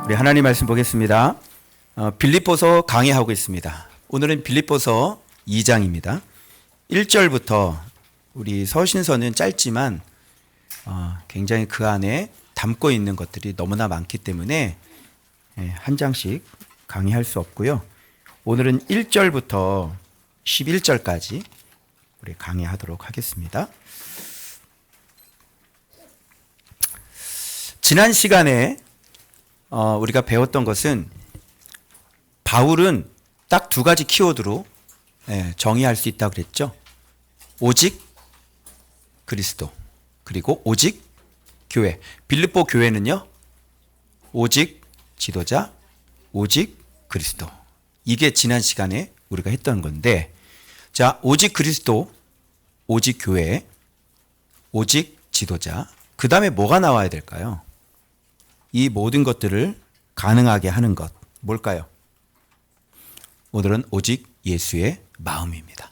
우리 하나님 말씀 보겠습니다. 빌립보서 강의하고 있습니다. 오늘은 빌립보서 2장입니다. 1절부터 우리 서신서는 짧지만 굉장히 그 안에 담고 있는 것들이 너무나 많기 때문에 한 장씩 강의할 수 없고요. 오늘은 1절부터 11절까지 우리 강의하도록 하겠습니다. 지난 시간에 우리가 배웠던 것은 바울은 딱 두 가지 키워드로 정의할 수 있다고 그랬죠. 오직 그리스도, 그리고 오직 교회. 빌립보 교회는요, 오직 지도자, 오직 그리스도. 이게 지난 시간에 우리가 했던 건데, 자, 오직 그리스도, 오직 교회, 오직 지도자. 그 다음에 뭐가 나와야 될까요? 이 모든 것들을 가능하게 하는 것, 뭘까요? 오늘은 오직 예수의 마음입니다.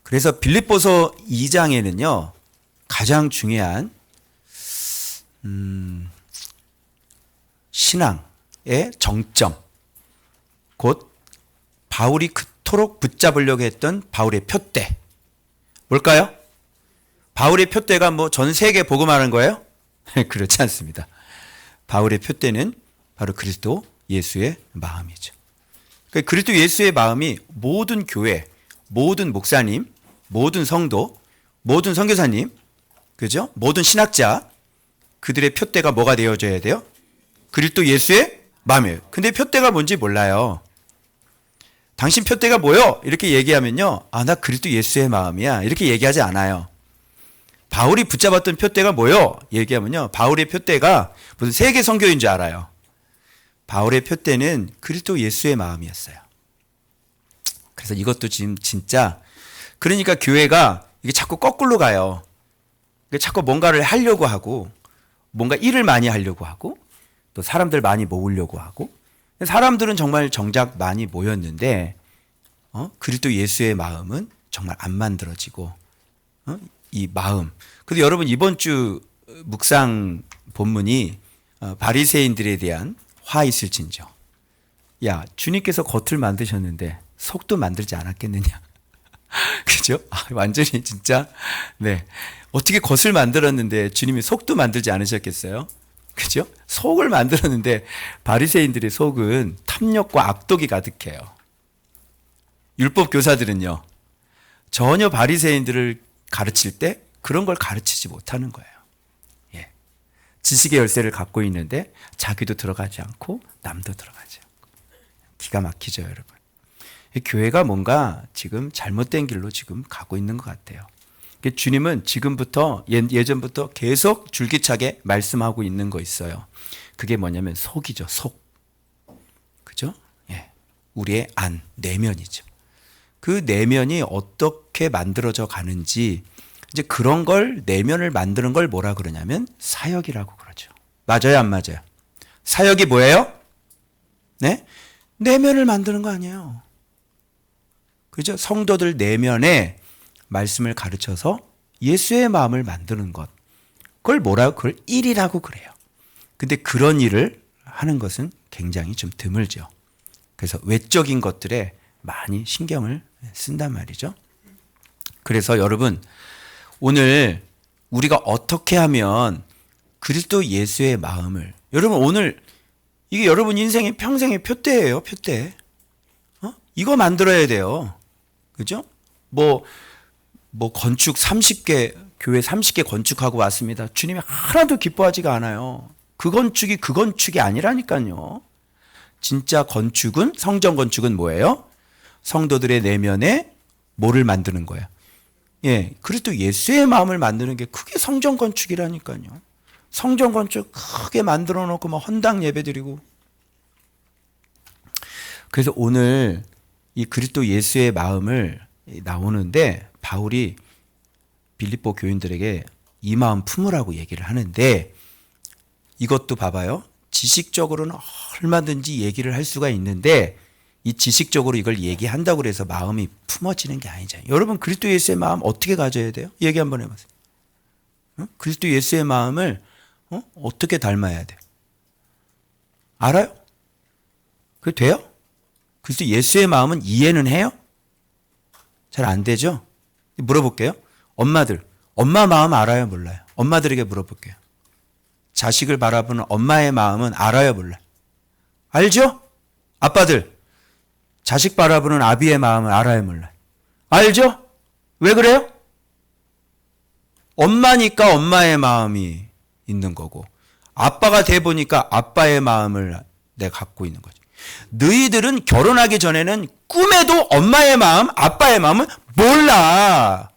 그래서 빌립보서 2장에는요, 가장 중요한 신앙의 정점, 곧 바울이 그토록 붙잡으려고 했던 바울의 표대, 뭘까요? 바울의 표대가 뭐 전 세계 복음하는 거예요? 그렇지 않습니다. 바울의 표대는 바로 그리스도 예수의 마음이죠. 그러니까 그리스도 예수의 마음이 모든 교회, 모든 목사님, 모든 성도, 모든 선교사님, 그죠? 모든 신학자, 그들의 표대가 뭐가 되어져야 돼요? 그리스도 예수의 마음이에요. 근데 표대가 뭔지 몰라요. 당신 표대가 뭐요? 이렇게 얘기하면요, 나 그리스도 예수의 마음이야, 이렇게 얘기하지 않아요. 바울이 붙잡았던 표대가 뭐요? 얘기하면요, 바울의 표대가 무슨 세계 선교인 줄 알아요. 바울의 표대는 그리스도 예수의 마음이었어요. 그래서 이것도 지금 진짜, 그러니까 교회가 이게 자꾸 거꾸로 가요. 자꾸 뭔가를 하려고 하고, 뭔가 일을 많이 하려고 하고, 또 사람들 많이 모으려고 하고, 사람들은 정말 정작 많이 모였는데, 그리스도 예수의 마음은 정말 안 만들어지고, 이 마음. 근데 여러분, 이번 주 묵상 본문이 바리새인들에 대한 화 있을진저. 야, 주님께서 겉을 만드셨는데 속도 만들지 않았겠느냐. 그죠? 완전히 진짜, 네. 어떻게 겉을 만들었는데 주님이 속도 만들지 않으셨겠어요? 그죠? 속을 만들었는데 바리새인들의 속은 탐욕과 악독이 가득해요. 율법 교사들은요, 전혀 바리새인들을 가르칠 때 그런 걸 가르치지 못하는 거예요. 예. 지식의 열쇠를 갖고 있는데 자기도 들어가지 않고 남도 들어가지 않고. 기가 막히죠, 여러분. 교회가 뭔가 지금 잘못된 길로 지금 가고 있는 것 같아요. 주님은 지금부터, 예전부터 계속 줄기차게 말씀하고 있는 거 있어요. 그게 뭐냐면 속이죠, 속. 그죠? 예. 우리의 안, 내면이죠. 그 내면이 어떻게 만들어져 가는지, 이제 그런 걸, 내면을 만드는 걸 뭐라 그러냐면 사역이라고 그러죠. 맞아요, 안 맞아요? 사역이 뭐예요? 네? 내면을 만드는 거 아니에요. 그죠? 성도들 내면에 말씀을 가르쳐서 예수의 마음을 만드는 것. 그걸 뭐라고? 그걸 일이라고 그래요. 근데 그런 일을 하는 것은 굉장히 좀 드물죠. 그래서 외적인 것들에 많이 신경을 쓴단 말이죠. 그래서 여러분, 오늘 우리가 어떻게 하면 그리스도 예수의 마음을, 여러분 오늘 이게 여러분 인생의 평생의 표대예요, 표대. 이거 만들어야 돼요. 그죠? 뭐 건축 30개, 교회 30개 건축하고 왔습니다. 주님이 하나도 기뻐하지가 않아요. 그 건축이 아니라니까요. 진짜 건축은, 성전 건축은 뭐예요? 성도들의 내면에 뭐를 만드는 거예요? 예, 그리스도 예수의 마음을 만드는 게 그게 성전 건축이라니까요. 성전 건축 크게 만들어 놓고 막 헌당 예배 드리고. 그래서 오늘 이 그리스도 예수의 마음을 나오는데, 바울이 빌립보 교인들에게 이 마음 품으라고 얘기를 하는데, 이것도 봐봐요. 지식적으로는 얼마든지 얘기를 할 수가 있는데, 이 지식적으로 이걸 얘기한다고 해서 마음이 품어지는 게 아니잖아요. 여러분, 그리스도 예수의 마음 어떻게 가져야 돼요? 얘기 한번 해보세요. 그리스도 예수의 마음을 어떻게 닮아야 돼요? 알아요? 그게 돼요? 그래서 예수의 마음은 이해는 해요? 잘 안 되죠? 물어볼게요. 엄마들, 엄마 마음 알아요? 몰라요? 엄마들에게 물어볼게요. 자식을 바라보는 엄마의 마음은 알아요? 몰라요? 알죠? 아빠들, 자식 바라보는 아비의 마음을 알아요? 몰라요? 알죠? 왜 그래요? 엄마니까 엄마의 마음이 있는 거고, 아빠가 돼 보니까 아빠의 마음을 내가 갖고 있는 거지. 너희들은 결혼하기 전에는 꿈에도 엄마의 마음, 아빠의 마음을 몰라.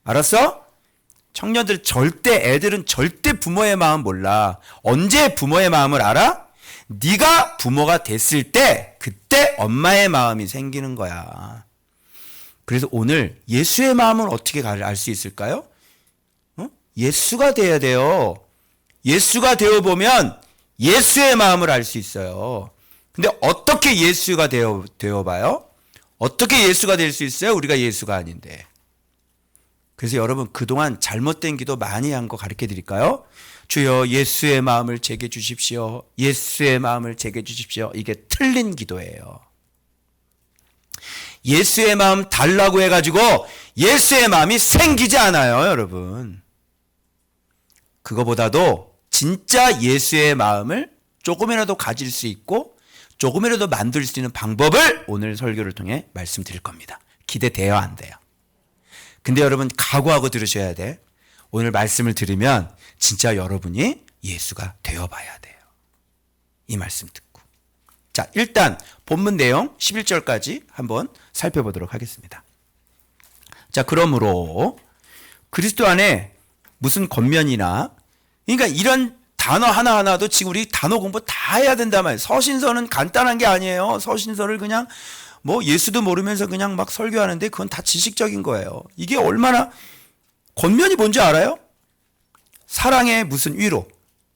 알았어? 청년들 애들은 절대 부모의 마음 몰라. 언제 부모의 마음을 알아? 네가 부모가 됐을 때 그때 엄마의 마음이 생기는 거야. 그래서 오늘 예수의 마음은 어떻게 알 수 있을까요? 예수가 돼야 돼요. 예수가 되어 보면 예수의 마음을 알 수 있어요. 근데 어떻게 예수가 되어 봐요? 어떻게 예수가 될 수 있어요? 우리가 예수가 아닌데. 그래서 여러분 그동안 잘못된 기도 많이 한 거 가르쳐 드릴까요? 주여 예수의 마음을 제게 주십시오. 예수의 마음을 제게 주십시오. 이게 틀린 기도예요. 예수의 마음 달라고 해가지고 예수의 마음이 생기지 않아요, 여러분. 그거보다도 진짜 예수의 마음을 조금이라도 가질 수 있고 조금이라도 만들 수 있는 방법을 오늘 설교를 통해 말씀드릴 겁니다. 기대돼요, 안 돼요? 근데 여러분 각오하고 들으셔야 돼. 오늘 말씀을 들으면 진짜 여러분이 예수가 되어봐야 돼요. 이 말씀 듣고. 자, 일단 본문 내용 11절까지 한번 살펴보도록 하겠습니다. 자, 그러므로 그리스도 안에 무슨 겉면이나, 그러니까 이런 단어 하나하나도 지금 우리 단어 공부 다 해야 된단 말이에요. 서신서는 간단한 게 아니에요. 서신서를 그냥 뭐 예수도 모르면서 그냥 막 설교하는데 그건 다 지식적인 거예요. 이게 얼마나, 겉면이 뭔지 알아요? 사랑의 무슨 위로.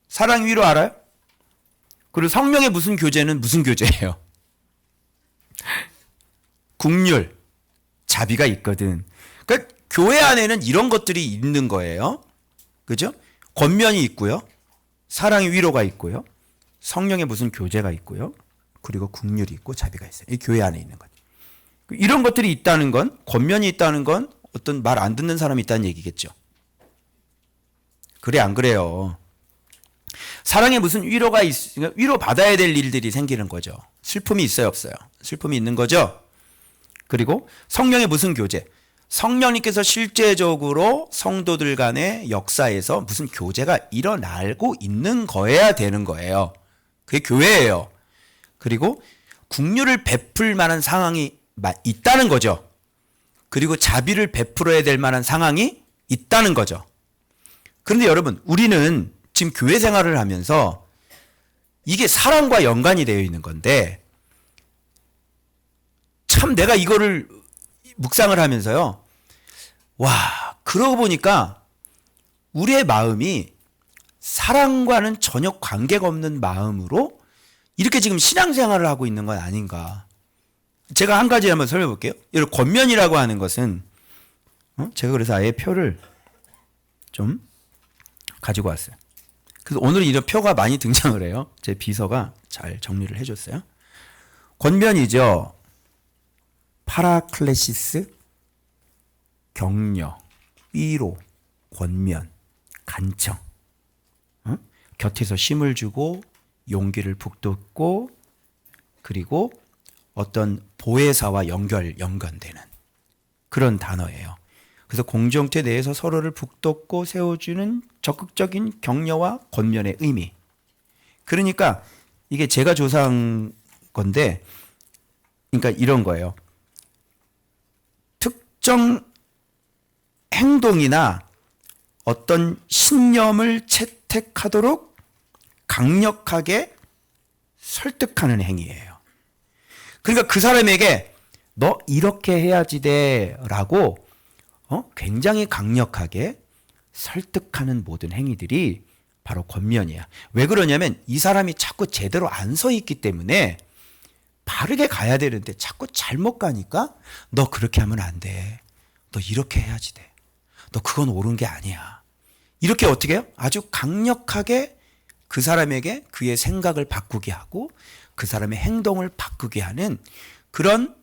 사랑 위로 알아요? 그리고 성령의 무슨 교제는 무슨 교제예요? 국률, 자비가 있거든. 그러니까 교회 안에는 이런 것들이 있는 거예요. 그죠? 겉면이 있고요. 사랑의 위로가 있고요. 성령의 무슨 교제가 있고요. 그리고 국률이 있고 자비가 있어요. 이 교회 안에 있는 것. 이런 것들이 있다는 건, 겉면이 있다는 건 어떤 말 안 듣는 사람이 있다는 얘기겠죠. 그래, 안 그래요? 사랑에 무슨 위로가 위로 받아야 될 일들이 생기는 거죠. 슬픔이 있어요, 없어요? 슬픔이 있는 거죠. 그리고 성령의 무슨 교제. 성령님께서 실제적으로 성도들 간의 역사에서 무슨 교제가 일어나고 있는 거여야 되는 거예요. 그게 교회예요. 그리고 국률을 베풀 만한 상황이 있다는 거죠. 그리고 자비를 베풀어야 될 만한 상황이 있다는 거죠. 그런데 여러분, 우리는 지금 교회 생활을 하면서 이게 사랑과 연관이 되어 있는 건데, 참 내가 이거를 묵상을 하면서요, 와, 그러고 보니까 우리의 마음이 사랑과는 전혀 관계가 없는 마음으로 이렇게 지금 신앙생활을 하고 있는 건 아닌가. 제가 한 가지 한번 설명해 볼게요. 여러분, 겉면이라고 하는 것은, 제가 그래서 아예 표를 좀 가지고 왔어요. 그래서 오늘 이런 표가 많이 등장을 해요. 제 비서가 잘 정리를 해줬어요. 겉면이죠. 파라클레시스, 격려, 위로, 권면, 간청. 곁에서 힘을 주고 용기를 북돋고, 그리고 어떤 보혜사와 연관되는 그런 단어예요. 그래서 공동체 내에서 서로를 북돋고 세워주는 적극적인 격려와 권면의 의미. 그러니까 이게 제가 조사한 건데, 그러니까 이런 거예요. 특정 행동이나 어떤 신념을 채택하도록 강력하게 설득하는 행위예요. 그러니까 그 사람에게 너 이렇게 해야지 돼라고 굉장히 강력하게 설득하는 모든 행위들이 바로 겉면이야. 왜 그러냐면 이 사람이 자꾸 제대로 안 서 있기 때문에 바르게 가야 되는데 자꾸 잘못 가니까 너 그렇게 하면 안 돼. 너 이렇게 해야지 돼. 너 그건 옳은 게 아니야. 이렇게 어떻게 해요? 아주 강력하게 그 사람에게 그의 생각을 바꾸게 하고 그 사람의 행동을 바꾸게 하는 그런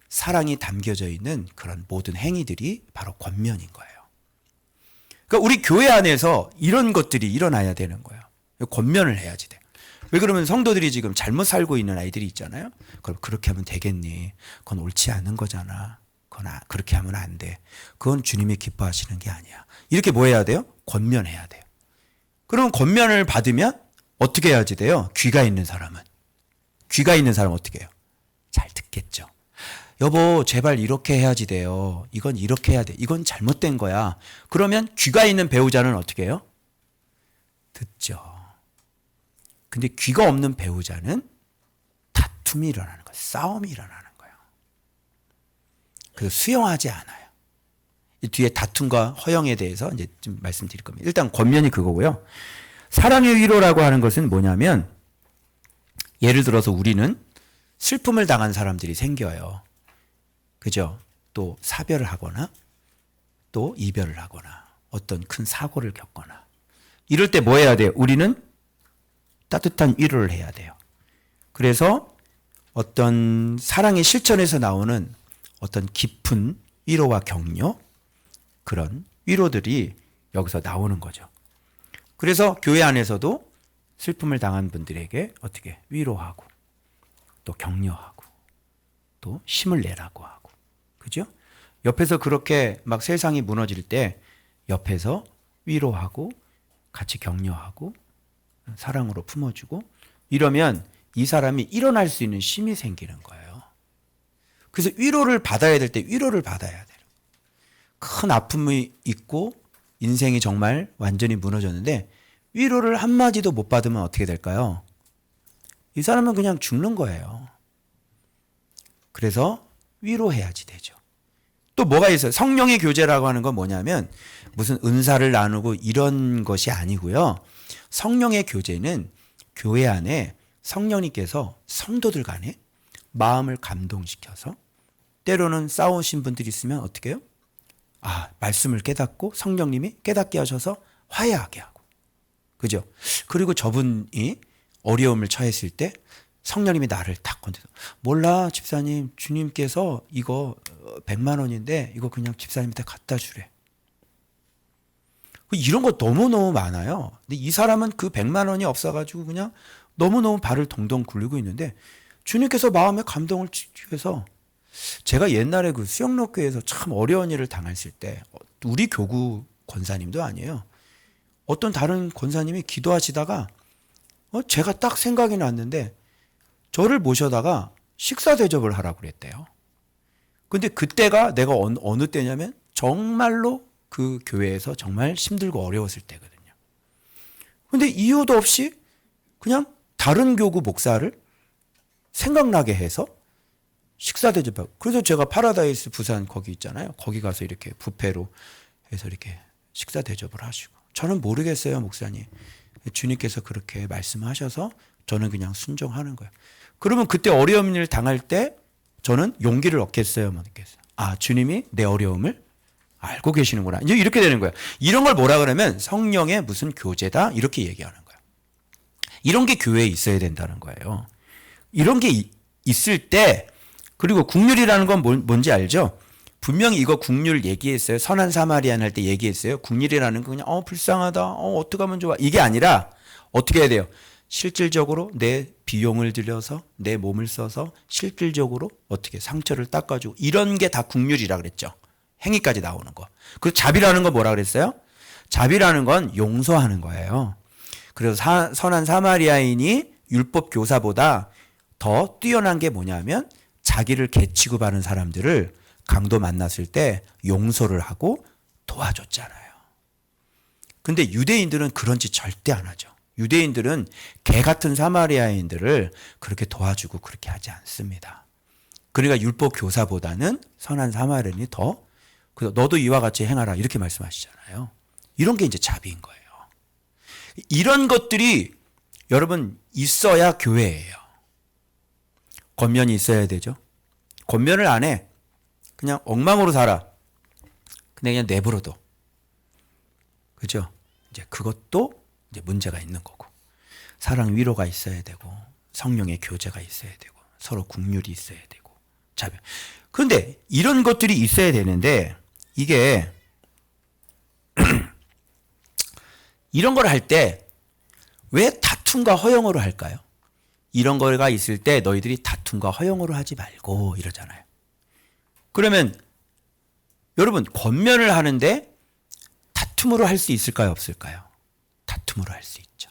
사랑이 담겨져 있는 그런 모든 행위들이 바로 권면인 거예요. 그러니까 우리 교회 안에서 이런 것들이 일어나야 되는 거예요. 권면을 해야지 돼. 왜 그러면 성도들이 지금 잘못 살고 있는 아이들이 있잖아요. 그럼 그렇게 하면 되겠니? 그건 옳지 않은 거잖아. 그건 그렇게 하면 안 돼. 그건 주님이 기뻐하시는 게 아니야. 이렇게 뭐 해야 돼요? 권면해야 돼요. 그럼 권면을 받으면 어떻게 해야지 돼요? 귀가 있는 사람은. 귀가 있는 사람은 어떻게 해요? 잘 듣겠죠. 여보, 제발 이렇게 해야지 돼요. 이건 이렇게 해야 돼. 이건 잘못된 거야. 그러면 귀가 있는 배우자는 어떻게 해요? 듣죠. 근데 귀가 없는 배우자는 다툼이 일어나는 거예요. 싸움이 일어나는 거예요. 그래서 수용하지 않아요. 이 뒤에 다툼과 허영에 대해서 이제 좀 말씀드릴 겁니다. 일단 권면이 그거고요. 사랑의 위로라고 하는 것은 뭐냐면 예를 들어서 우리는 슬픔을 당한 사람들이 생겨요. 그죠? 또 사별을 하거나 또 이별을 하거나 어떤 큰 사고를 겪거나 이럴 때 뭐 해야 돼요? 우리는 따뜻한 위로를 해야 돼요. 그래서 어떤 사랑의 실천에서 나오는 어떤 깊은 위로와 격려 그런 위로들이 여기서 나오는 거죠. 그래서 교회 안에서도 슬픔을 당한 분들에게 어떻게 위로하고 또 격려하고 또 힘을 내라고 하고 그죠? 옆에서 그렇게 막 세상이 무너질 때 옆에서 위로하고 같이 격려하고 사랑으로 품어주고 이러면 이 사람이 일어날 수 있는 힘이 생기는 거예요. 그래서 위로를 받아야 될 때 위로를 받아야 돼요. 큰 아픔이 있고 인생이 정말 완전히 무너졌는데 위로를 한마디도 못 받으면 어떻게 될까요? 이 사람은 그냥 죽는 거예요. 그래서 위로해야지 되죠. 또 뭐가 있어요? 성령의 교제라고 하는 건 뭐냐면 무슨 은사를 나누고 이런 것이 아니고요. 성령의 교제는 교회 안에 성령님께서 성도들 간에 마음을 감동시켜서 때로는 싸우신 분들이 있으면 어떻게 해요? 말씀을 깨닫고 성령님이 깨닫게 하셔서 화해하게 하고 그죠? 그리고 저분이 어려움을 처했을 때 성령님이 나를 탁 건드려서 몰라 집사님 주님께서 이거 100만 원인데 이거 그냥 집사님한테 갖다 주래. 이런 거 너무너무 많아요. 근데 이 사람은 그 100만 원이 없어가지고 그냥 너무너무 발을 동동 굴리고 있는데 주님께서 마음에 감동을 주셔서 제가 옛날에 그 수영록교회에서 참 어려운 일을 당했을 때 우리 교구 권사님도 아니에요. 어떤 다른 권사님이 기도하시다가 제가 딱 생각이 났는데 저를 모셔다가 식사 대접을 하라고 그랬대요. 근데 그때가 내가 어느 때냐면 정말로 그 교회에서 정말 힘들고 어려웠을 때거든요. 근데 이유도 없이 그냥 다른 교구 목사를 생각나게 해서 식사 대접하고 그래서 제가 파라다이스 부산 거기 있잖아요. 거기 가서 이렇게 뷔페로 해서 이렇게 식사 대접을 하시고 저는 모르겠어요 목사님. 주님께서 그렇게 말씀하셔서 저는 그냥 순종하는 거예요. 그러면 그때 어려운 일을 당할 때 저는 용기를 얻겠어요 못 얻겠어요? 주님이 내 어려움을 알고 계시는구나. 이제 이렇게 되는 거예요. 이런 걸 뭐라 그러면 성령의 무슨 교제다 이렇게 얘기하는 거예요. 이런 게 교회에 있어야 된다는 거예요. 이런 게 있을 때 그리고 국률이라는 건 뭔지 알죠? 분명히 이거 국률 얘기했어요. 선한 사마리안 할 때 얘기했어요. 국률이라는 건 그냥 불쌍하다. 어떻게 하면 좋아. 이게 아니라 어떻게 해야 돼요? 실질적으로 내 비용을 들여서 내 몸을 써서 실질적으로 어떻게 상처를 닦아주고 이런 게 다 국률이라 그랬죠. 행위까지 나오는 거. 그리고 자비라는 건 뭐라 그랬어요? 자비라는 건 용서하는 거예요. 그래서 선한 사마리아인이 율법 교사보다 더 뛰어난 게 뭐냐면 자기를 개치고 바는 사람들을 강도 만났을 때 용서를 하고 도와줬잖아요. 근데 유대인들은 그런 짓 절대 안 하죠. 유대인들은 개 같은 사마리아인들을 그렇게 도와주고 그렇게 하지 않습니다. 그러니까 율법 교사보다는 선한 사마리아인이 더 그래서 너도 이와 같이 행하라 이렇게 말씀하시잖아요. 이런 게 이제 자비인 거예요. 이런 것들이 여러분 있어야 교회예요. 권면이 있어야 되죠. 권면을 안 해. 그냥 엉망으로 살아. 근데 그냥 내버려둬. 그죠? 이제 그것도 이제 문제가 있는 거고. 사랑 위로가 있어야 되고 성령의 교제가 있어야 되고 서로 국률이 있어야 되고 자비. 그런데 이런 것들이 있어야 되는데 이게 이런 걸 할 때 왜 다툼과 허영으로 할까요? 이런 거가 있을 때 너희들이 다툼과 허영으로 하지 말고 이러잖아요. 그러면 여러분 권면을 하는데 다툼으로 할 수 있을까요? 없을까요? 다툼으로 할 수 있죠.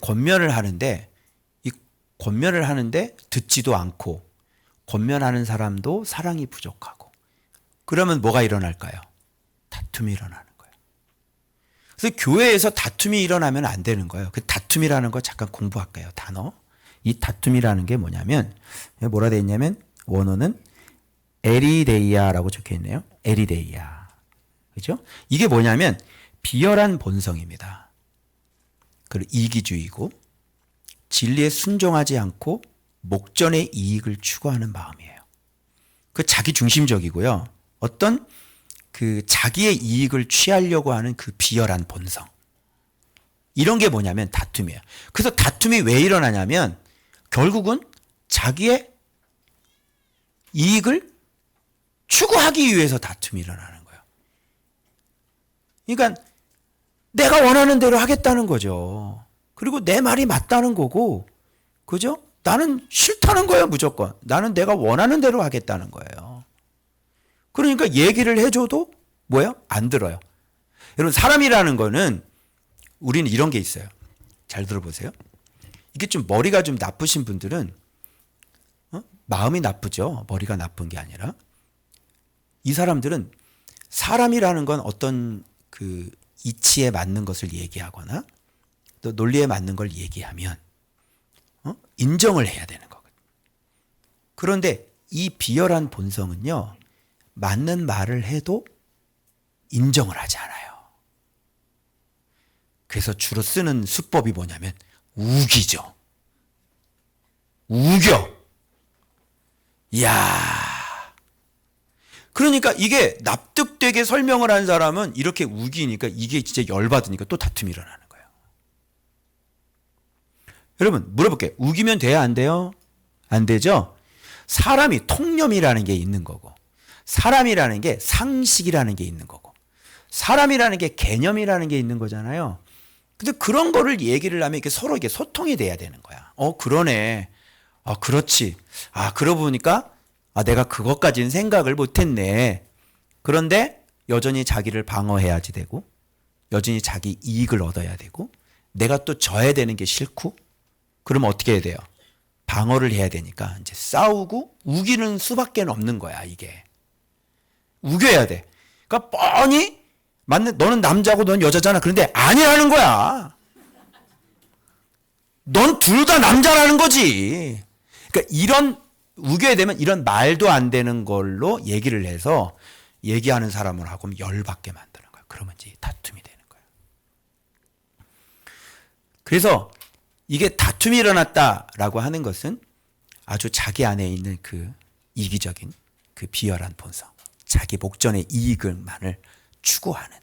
권면을 하는데 이 권면을 하는데 듣지도 않고 권면하는 사람도 사랑이 부족하고 그러면 뭐가 일어날까요? 다툼이 일어나는 거예요. 그래서 교회에서 다툼이 일어나면 안 되는 거예요. 그 다툼이라는 거 잠깐 공부할까요? 단어. 이 다툼이라는 게 뭐냐면 뭐라 되어 있냐면 원어는 에리데이아라고 적혀 있네요. 에리데이아. 그죠? 이게 뭐냐면 비열한 본성입니다. 그리고 이기주의고 진리에 순종하지 않고 목전의 이익을 추구하는 마음이에요. 그 자기 중심적이고요. 어떤 그 자기의 이익을 취하려고 하는 그 비열한 본성. 이런 게 뭐냐면 다툼이에요. 그래서 다툼이 왜 일어나냐면 결국은 자기의 이익을 추구하기 위해서 다툼이 일어나는 거예요. 그러니까 내가 원하는 대로 하겠다는 거죠. 그리고 내 말이 맞다는 거고, 그죠? 나는 싫다는 거예요, 무조건. 나는 내가 원하는 대로 하겠다는 거예요. 그러니까 얘기를 해줘도 뭐예요? 안 들어요. 여러분 사람이라는 거는 우리는 이런 게 있어요. 잘 들어보세요. 이게 좀 머리가 좀 나쁘신 분들은 마음이 나쁘죠. 머리가 나쁜 게 아니라 이 사람들은 사람이라는 건 어떤 그 이치에 맞는 것을 얘기하거나 또 논리에 맞는 걸 얘기하면 인정을 해야 되는 거거든요. 그런데 이 비열한 본성은요. 맞는 말을 해도 인정을 하지 않아요. 그래서 주로 쓰는 수법이 뭐냐면 우기죠. 우겨. 이야. 그러니까 이게 납득되게 설명을 한 사람은 이렇게 우기니까 이게 진짜 열받으니까 또 다툼이 일어나는 거예요. 여러분 물어볼게요. 우기면 돼요? 안 돼요? 안 되죠? 사람이 통념이라는 게 있는 거고 사람이라는 게 상식이라는 게 있는 거고 사람이라는 게 개념이라는 게 있는 거잖아요. 근데 그런 거를 얘기를 하면 이게 서로 이게 소통이 돼야 되는 거야. 그러네. 그렇지. 그러고 보니까 내가 그것까지는 생각을 못했네. 그런데 여전히 자기를 방어해야지 되고 여전히 자기 이익을 얻어야 되고 내가 또 져야 되는 게 싫고 그러면 어떻게 해야 돼요? 방어를 해야 되니까 이제 싸우고 우기는 수밖에 없는 거야 이게. 우겨야 돼. 그러니까 뻔히 맞는 너는 남자고 넌 여자잖아. 그런데 아니라는 거야. 넌 둘 다 남자라는 거지. 그러니까 이런 우겨야 되면 이런 말도 안 되는 걸로 얘기를 해서 얘기하는 사람을 하고 열받게 만드는 거야. 그러면 이제 다툼이 되는 거야. 그래서 이게 다툼이 일어났다라고 하는 것은 아주 자기 안에 있는 그 이기적인 그 비열한 본성, 자기 목전의 이익을만을 추구하는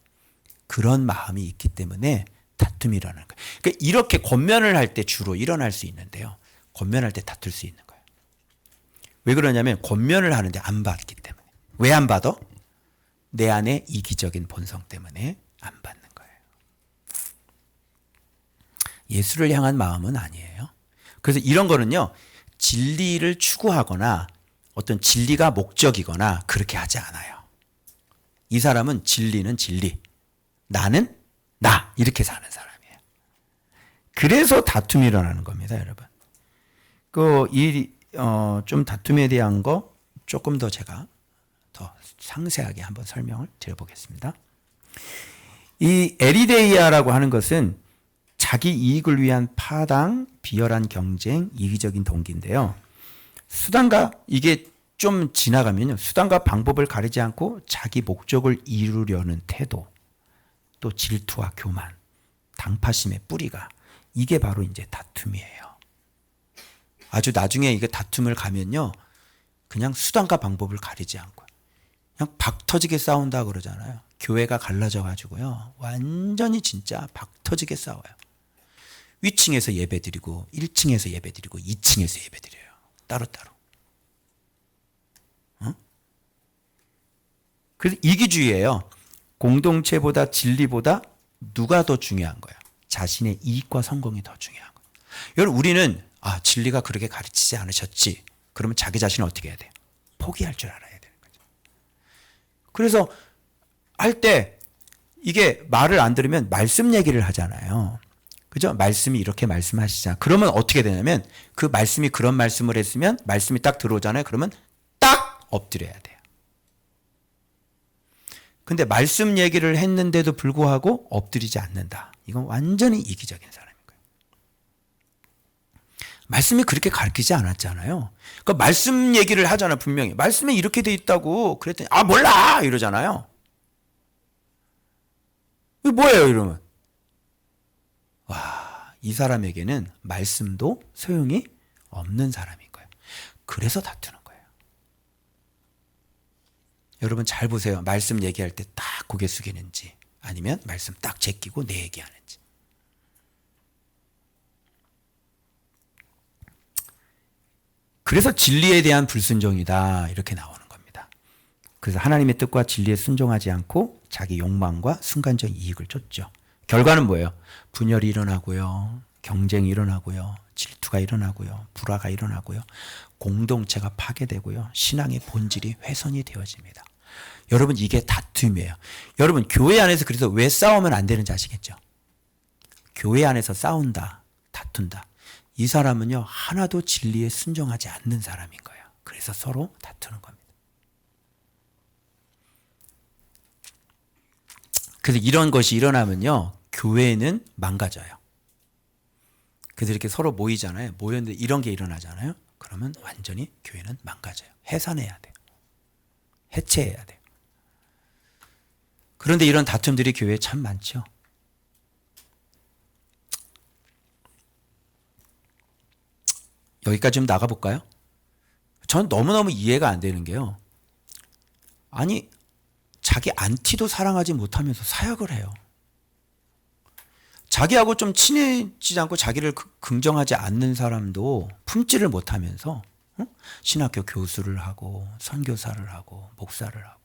그런 마음이 있기 때문에 다툼이 일어나는 거예요. 그러니까 이렇게 권면을 할 때 주로 일어날 수 있는데요. 권면할 때 다툴 수 있는 거예요. 왜 그러냐면 권면을 하는데 안 받기 때문에. 왜 안 받아? 내 안에 이기적인 본성 때문에 안 받는 거예요. 예수를 향한 마음은 아니에요. 그래서 이런 거는요. 진리를 추구하거나 어떤 진리가 목적이거나 그렇게 하지 않아요. 이 사람은 진리는 진리. 나는 나. 이렇게 사는 사람이에요. 그래서 다툼이 일어나는 겁니다, 여러분. 좀 다툼에 대한 거 조금 더 제가 더 상세하게 한번 설명을 드려보겠습니다. 이 에리데이아라고 하는 것은 자기 이익을 위한 파당, 비열한 경쟁, 이기적인 동기인데요. 수단과 이게 좀 지나가면요. 수단과 방법을 가리지 않고 자기 목적을 이루려는 태도, 또 질투와 교만, 당파심의 뿌리가 이게 바로 이제 다툼이에요. 아주 나중에 이게 다툼을 가면요. 그냥 수단과 방법을 가리지 않고 그냥 박 터지게 싸운다 그러잖아요. 교회가 갈라져 가지고요. 완전히 진짜 박 터지게 싸워요. 위층에서 예배드리고 1층에서 예배드리고 2층에서 예배드려요. 따로따로. 그래서 이기주의예요. 공동체보다 진리보다 누가 더 중요한 거야? 자신의 이익과 성공이 더 중요한 거야. 여러분 우리는 진리가 그렇게 가르치지 않으셨지. 그러면 자기 자신을 어떻게 해야 돼요? 포기할 줄 알아야 되는 거죠. 그래서 할 때 이게 말을 안 들으면 말씀 얘기를 하잖아요. 그죠? 말씀이 이렇게 말씀하시잖아. 그러면 어떻게 되냐면 그 말씀이 그런 말씀을 했으면 말씀이 딱 들어오잖아요. 그러면 딱 엎드려야 돼요. 근데 말씀 얘기를 했는데도 불구하고 엎드리지 않는다. 이건 완전히 이기적인 사람인 거예요. 말씀이 그렇게 가르치지 않았잖아요. 그러니까 말씀 얘기를 하잖아, 분명히. 말씀에 이렇게 돼 있다고. 그랬더니 몰라! 이러잖아요. 이게 뭐예요, 이러면? 이 사람에게는 말씀도 소용이 없는 사람인 거예요. 그래서 다투는 거예요. 여러분 잘 보세요. 말씀 얘기할 때 딱 고개 숙이는지 아니면 말씀 딱 제끼고 내 얘기하는지. 그래서 진리에 대한 불순종이다 이렇게 나오는 겁니다. 그래서 하나님의 뜻과 진리에 순종하지 않고 자기 욕망과 순간적 이익을 쫓죠. 결과는 뭐예요? 분열이 일어나고요. 경쟁이 일어나고요. 질투가 일어나고요. 불화가 일어나고요. 공동체가 파괴되고요. 신앙의 본질이 훼손이 되어집니다. 여러분 이게 다툼이에요. 여러분 교회 안에서 그래서 왜 싸우면 안 되는지 아시겠죠? 교회 안에서 싸운다. 다툰다. 이 사람은요. 하나도 진리에 순종하지 않는 사람인 거예요. 그래서 서로 다투는 겁니다. 그래서 이런 것이 일어나면요. 교회는 망가져요. 그래서 이렇게 서로 모이잖아요. 모였는데 이런 게 일어나잖아요. 그러면 완전히 교회는 망가져요. 해산해야 돼요. 해체해야 돼요. 그런데 이런 다툼들이 교회에 참 많죠. 여기까지 좀 나가볼까요? 전 너무너무 이해가 안 되는 게요. 아니 자기 안티도 사랑하지 못하면서 사역을 해요. 자기하고 좀 친해지지 않고 자기를 긍정하지 않는 사람도 품지를 못하면서 신학교 교수를 하고 선교사를 하고 목사를 하고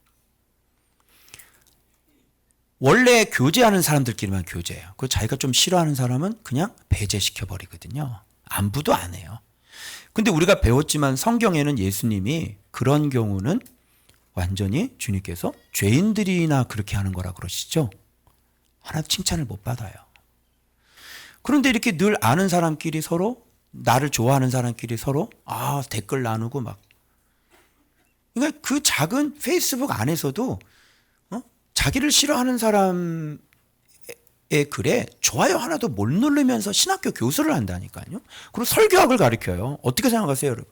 원래 교제하는 사람들끼리만 교제해요. 그 자기가 좀 싫어하는 사람은 그냥 배제시켜버리거든요. 안부도 안 해요. 근데 우리가 배웠지만 성경에는 예수님이 그런 경우는 완전히 주님께서 죄인들이나 그렇게 하는 거라 그러시죠. 하나도 칭찬을 못 받아요. 그런데 이렇게 늘 아는 사람끼리 서로 나를 좋아하는 사람끼리 서로 댓글 나누고 막 그러니까 그 작은 페이스북 안에서도 자기를 싫어하는 사람의 글에 좋아요 하나도 못 누르면서 신학교 교수를 한다니까요. 그리고 설교학을 가르쳐요. 어떻게 생각하세요, 여러분?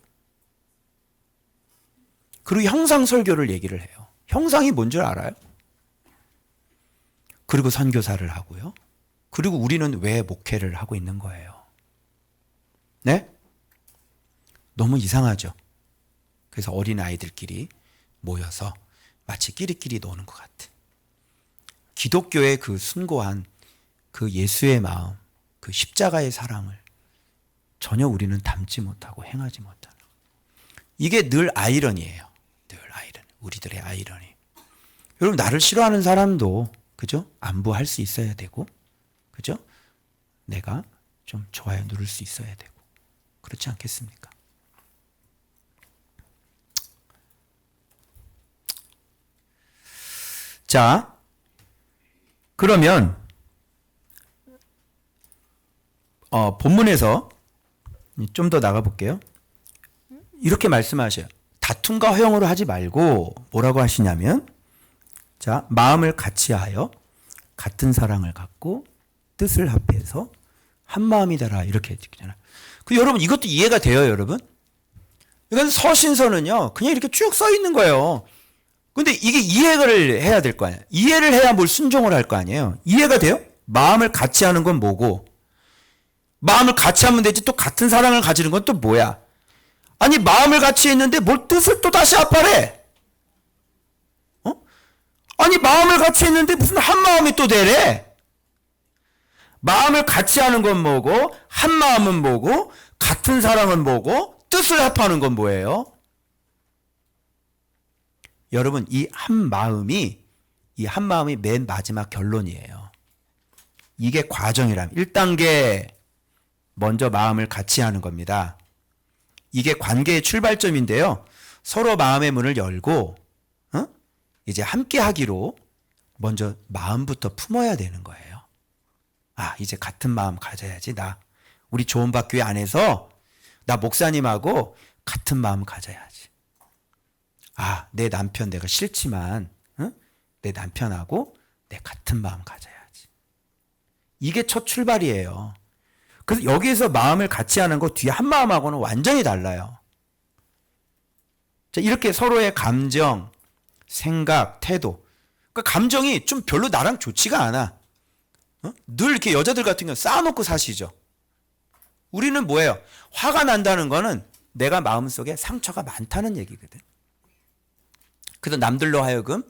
그리고 형상 설교를 얘기를 해요. 형상이 뭔 줄 알아요? 그리고 선교사를 하고요. 그리고 우리는 왜 목회를 하고 있는 거예요? 네? 너무 이상하죠? 그래서 어린 아이들끼리 모여서 마치 끼리끼리 노는 것 같은. 기독교의 그 숭고한 그 예수의 마음, 그 십자가의 사랑을 전혀 우리는 담지 못하고 행하지 못하는. 이게 늘 아이러니예요. 늘 아이러니. 우리들의 아이러니. 여러분 나를 싫어하는 사람도 그죠? 안부할 수 있어야 되고 그죠? 내가 좀 좋아요 누를 수 있어야 되고 그렇지 않겠습니까? 자, 그러면 본문에서 좀 더 나가볼게요. 이렇게 말씀하셔요. 다툼과 허용으로 하지 말고 뭐라고 하시냐면 자, 마음을 같이하여 같은 사랑을 갖고 뜻을 합해서 한 마음이 되라 이렇게 얘기잖아요. 그 여러분 이것도 이해가 돼요, 여러분? 이건 서신서는요 그냥 이렇게 쭉 써 있는 거예요. 근데 이게 이해를 해야 될 거 아니에요. 이해를 해야 뭘 순종을 할 거 아니에요. 이해가 돼요? 마음을 같이 하는 건 뭐고 마음을 같이 하면 되지 또 같은 사랑을 가지는 건 또 뭐야? 아니 마음을 같이 했는데 뭘 뜻을 또 다시 합하래? 아니 마음을 같이 했는데 무슨 한 마음이 또 되래? 마음을 같이 하는 건 뭐고, 한 마음은 뭐고, 같은 사랑은 뭐고, 뜻을 합하는 건 뭐예요? 여러분, 이 한 마음이 맨 마지막 결론이에요. 이게 과정이라면 1단계 먼저 마음을 같이 하는 겁니다. 이게 관계의 출발점인데요. 서로 마음의 문을 열고 이제 함께 하기로 먼저 마음부터 품어야 되는 거예요. 아, 이제 같은 마음 가져야지. 우리 좋은박 교회 안에서 나 목사님하고 같은 마음 가져야지. 아, 내 남편 내가 싫지만 내 남편하고 내 같은 마음 가져야지. 이게 첫 출발이에요. 그래서 여기에서 마음을 같이 하는 거 뒤에 한 마음하고는 완전히 달라요. 자, 이렇게 서로의 감정, 생각, 태도. 그러니까 감정이 좀 별로 나랑 좋지가 않아. 늘 이렇게 여자들 같은 경우 쌓아놓고 사시죠. 우리는 뭐예요? 화가 난다는 거는 내가 마음속에 상처가 많다는 얘기거든. 그래서 남들로 하여금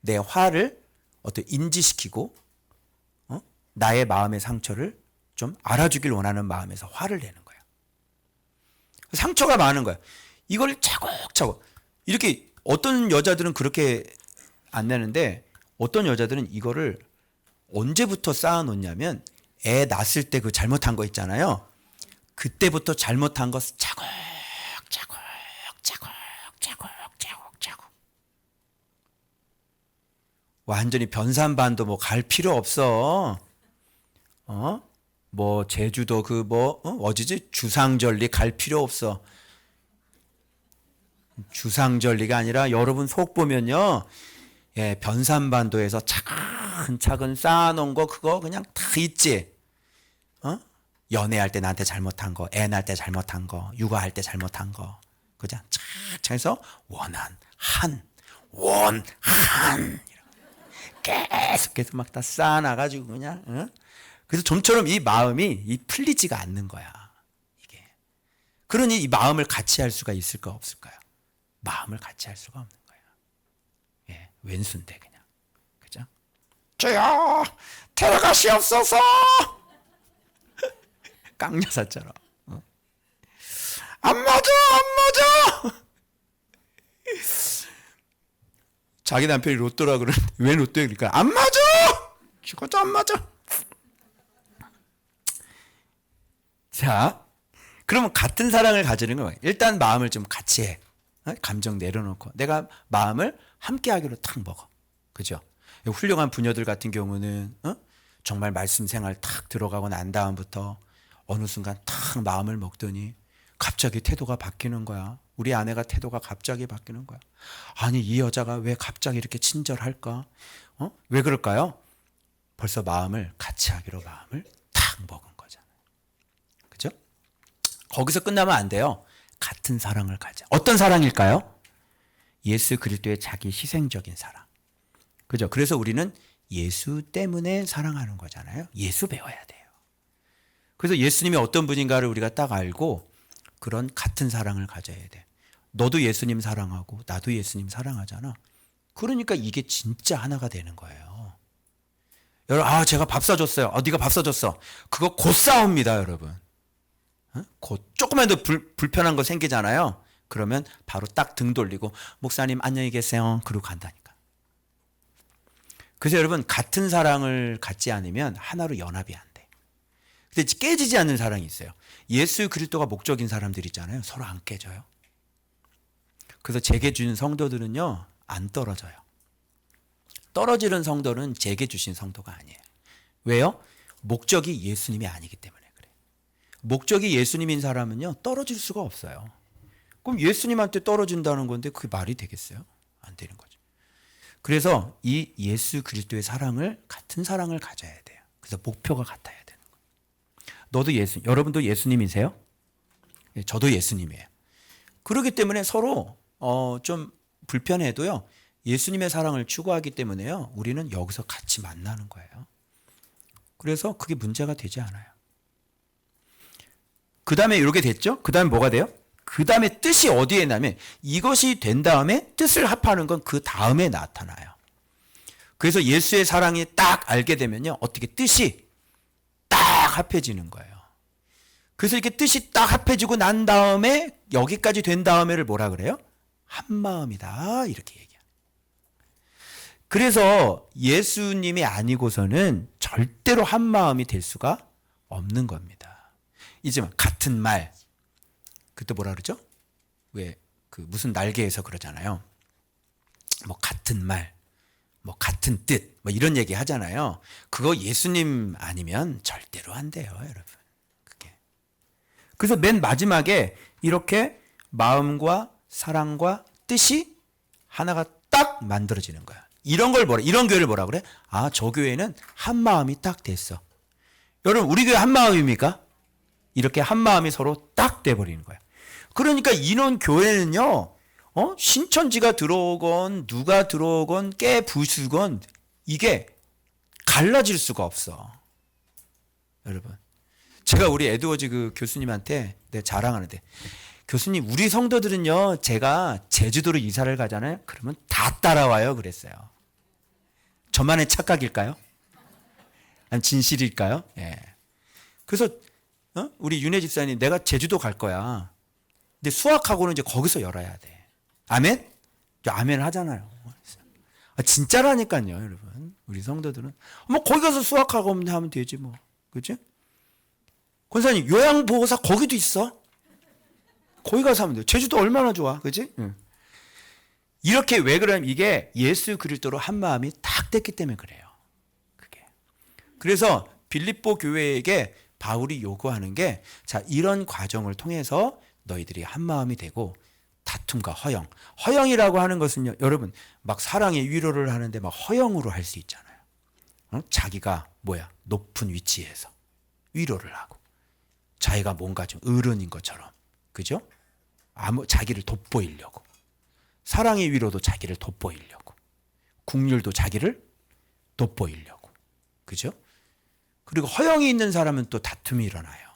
내 화를 인지시키고 나의 마음의 상처를 좀 알아주길 원하는 마음에서 화를 내는 거야. 상처가 많은 거야. 이걸 차곡차곡 이렇게 어떤 여자들은 그렇게 안 내는데 어떤 여자들은 이거를 언제부터 쌓아놓냐면 애 낳았을 때 그 잘못한 거 있잖아요. 그때부터 잘못한 거 차곡차곡 완전히 변산반도 뭐 갈 필요 없어. 뭐 제주도 어디지? 주상절리 갈 필요 없어. 주상절리가 아니라 여러분 속 보면요. 예, 변산반도에서 차근차근 쌓아놓은 거 그거 그냥 다 있지. 연애할 때 나한테 잘못한 거, 애 낳을 때 잘못한 거, 육아할 때 잘못한 거. 그죠? 착 해서 원한. 계속해서 막 다 쌓아놔가지고 그냥. 그래서 좀처럼 이 마음이 풀리지가 않는 거야. 이게. 그러니 이 마음을 같이 할 수가 있을까 없을까요? 마음을 같이 할 수가 없는 거야. 예, 왼수인데 그냥. 그죠? 주여 데려가시옵소서. 깡여사처럼. 안 맞아. 자기 남편이 로또라 그러는데 왜 로또야? 그러니까 안 맞아. 죽어도 안 맞아. 자, 그러면 같은 사랑을 가지는 건 일단 마음을 좀 같이 해. 감정 내려놓고 내가 마음을 함께 하기로 탁 먹어. 그죠? 훌륭한 부녀들 같은 경우는 정말 말씀 생활 탁 들어가고 난 다음부터 어느 순간 탁 마음을 먹더니 갑자기 태도가 바뀌는 거야. 우리 아내가 태도가 갑자기 바뀌는 거야. 아니 이 여자가 왜 갑자기 이렇게 친절할까? 왜 그럴까요? 벌써 마음을 같이 하기로 마음을 탁 먹은 거잖아요. 그죠? 거기서 끝나면 안 돼요. 같은 사랑을 가져. 어떤 사랑일까요? 예수 그리스도의 자기 희생적인 사랑. 그죠? 그래서 우리는 예수 때문에 사랑하는 거잖아요. 예수 배워야 돼요. 그래서 예수님이 어떤 분인가를 우리가 딱 알고 그런 같은 사랑을 가져야 돼. 너도 예수님 사랑하고 나도 예수님 사랑하잖아. 그러니까 이게 진짜 하나가 되는 거예요. 여러분, 제가 밥 사줬어요. 네가 밥 사줬어. 그거 곧 싸웁니다, 여러분. 곧 조금만 더 불편한 거 생기잖아요. 그러면 바로 딱 등 돌리고 목사님 안녕히 계세요. 그러고 간다니까. 그래서 여러분 같은 사랑을 갖지 않으면 하나로 연합이 안 돼. 근데 깨지지 않는 사랑이 있어요. 예수 그리스도가 목적인 사람들 있잖아요. 서로 안 깨져요. 그래서 제게 주신 성도들은요. 안 떨어져요. 떨어지는 성도는 제게 주신 성도가 아니에요. 왜요? 목적이 예수님이 아니기 때문에 그래요. 목적이 예수님인 사람은요. 떨어질 수가 없어요. 그럼 예수님한테 떨어진다는 건데 그게 말이 되겠어요? 안 되는 거죠. 그래서 이 예수 그리스도의 사랑을 같은 사랑을 가져야 돼요. 그래서 목표가 같아야 되는 거예요. 여러분도 예수님이세요? 네, 저도 예수님이에요. 그렇기 때문에 서로 좀 불편해도요. 예수님의 사랑을 추구하기 때문에요. 우리는 여기서 같이 만나는 거예요. 그래서 그게 문제가 되지 않아요. 그 다음에 이렇게 됐죠? 그 다음에 뭐가 돼요? 그 다음에 뜻이 어디에 나면 이것이 된 다음에 뜻을 합하는 건 그 다음에 나타나요. 그래서 예수의 사랑이 딱 알게 되면요. 어떻게 뜻이 딱 합해지는 거예요. 그래서 이렇게 뜻이 딱 합해지고 난 다음에 여기까지 된 다음에를 뭐라 그래요? 한 마음이다 이렇게 얘기해요. 그래서 예수님이 아니고서는 절대로 한 마음이 될 수가 없는 겁니다. 이제 같은 말, 그때 뭐라 그러죠? 왜 그 무슨 날개에서 그러잖아요. 뭐 같은 말, 뭐 같은 뜻, 뭐 이런 얘기 하잖아요. 그거 예수님 아니면 절대로 안 돼요, 여러분. 그게. 그래서 맨 마지막에 이렇게 마음과 사랑과 뜻이 하나가 딱 만들어지는 거야. 이런 교회를 뭐라 그래? 아, 저 교회는 한 마음이 딱 됐어. 여러분, 우리 교회 한 마음입니까? 이렇게 한 마음이 서로 딱 돼버리는 거야. 그러니까 이런 교회는요, 신천지가 들어오건 누가 들어오건 깨 부수건 이게 갈라질 수가 없어. 여러분, 제가 우리 에드워즈 그 교수님한테 내가 자랑하는데, 교수님, 우리 성도들은요, 제가 제주도로 이사를 가잖아요. 그러면 다 따라와요. 그랬어요. 저만의 착각일까요? 아니면 진실일까요? 예. 그래서 우리 윤혜 집사님, 내가 제주도 갈 거야. 근데 수학학원은 이제 거기서 열어야 돼. 아멘? 아멘 하잖아요. 아, 진짜라니까요, 여러분. 우리 성도들은. 뭐, 거기 가서 수학학원 하면 되지, 뭐. 그치? 권사님, 요양보호사 거기도 있어. 거기 가서 하면 돼요. 제주도 얼마나 좋아. 그치? 응. 이렇게 왜 그러냐면 이게 예수 그리스도로 한 마음이 딱 됐기 때문에 그래요. 그게. 그래서 빌립보 교회에게 바울이 요구하는 게, 자, 이런 과정을 통해서 너희들이 한 마음이 되고 다툼과 허영. 허영이라고 하는 것은요, 여러분, 막 사랑의 위로를 하는데 막 허영으로 할 수 있잖아요. 자기가 높은 위치에서 위로를 하고, 자기가 뭔가 좀 어른인 것처럼, 그죠? 자기를 돋보이려고. 사랑의 위로도 자기를 돋보이려고. 국률도 자기를 돋보이려고. 그죠? 그리고 허영이 있는 사람은 또 다툼이 일어나요.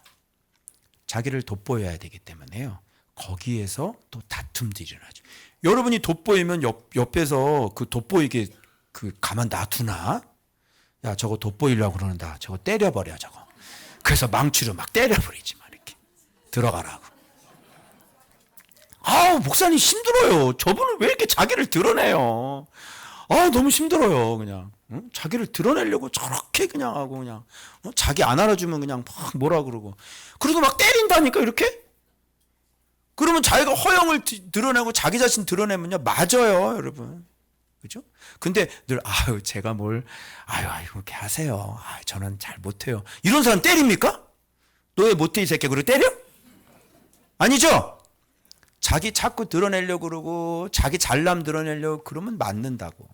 자기를 돋보여야 되기 때문에요. 거기에서 또 다툼도 일어나죠. 여러분이 돋보이면 옆에서 그 돋보이게 가만 놔두나? 야, 저거 돋보이려고 그러는다. 저거 때려버려, 저거. 그래서 망치로 막 때려버리지 마, 이렇게. 들어가라고. 아우, 목사님 힘들어요. 저분은 왜 이렇게 자기를 드러내요? 아, 너무 힘들어요, 그냥. 응? 자기를 드러내려고 저렇게 그냥 하고, 그냥. 자기 안 알아주면 그냥 막 뭐라 그러고. 그래도 막 때린다니까, 이렇게? 그러면 자기가 허영을 드러내고 자기 자신 드러내면요, 맞아요, 여러분. 그죠? 근데 늘, 제가 그렇게 하세요. 저는 잘 못해요. 이런 사람 때립니까? 너 왜 못해, 이 새끼? 그리고 때려? 아니죠? 자기 자꾸 드러내려고 그러고, 자기 잘남 드러내려고 그러면 맞는다고.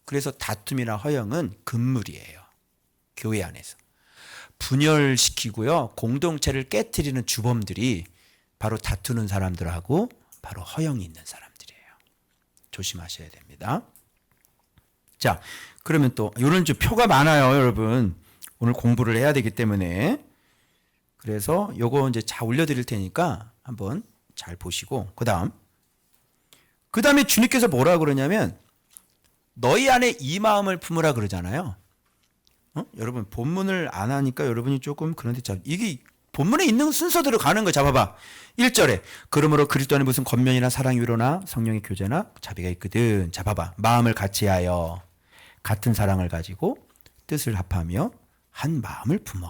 그래서 다툼이나 허영은 금물이에요. 교회 안에서. 분열시키고요, 공동체를 깨트리는 주범들이 바로 다투는 사람들하고 바로 허영이 있는 사람들이에요. 조심하셔야 됩니다. 자, 그러면 또 이런 좀 표가 많아요, 여러분. 오늘 공부를 해야 되기 때문에. 그래서 요거 이제 잘 올려드릴 테니까 한번 잘 보시고, 그 다음에 주님께서 뭐라 그러냐면, 너희 안에 이 마음을 품으라 그러잖아요. 여러분, 본문을 안 하니까 여러분이 조금 그런데, 이게 본문에 있는 순서대로 가는 거 잡아봐. 1절에, 그러므로 그리스도 안에 무슨 겉면이나 사랑 위로나 성령의 교제나 자비가 있거든. 잡아봐. 마음을 같이하여 같은 사랑을 가지고 뜻을 합하며 한 마음을 품어.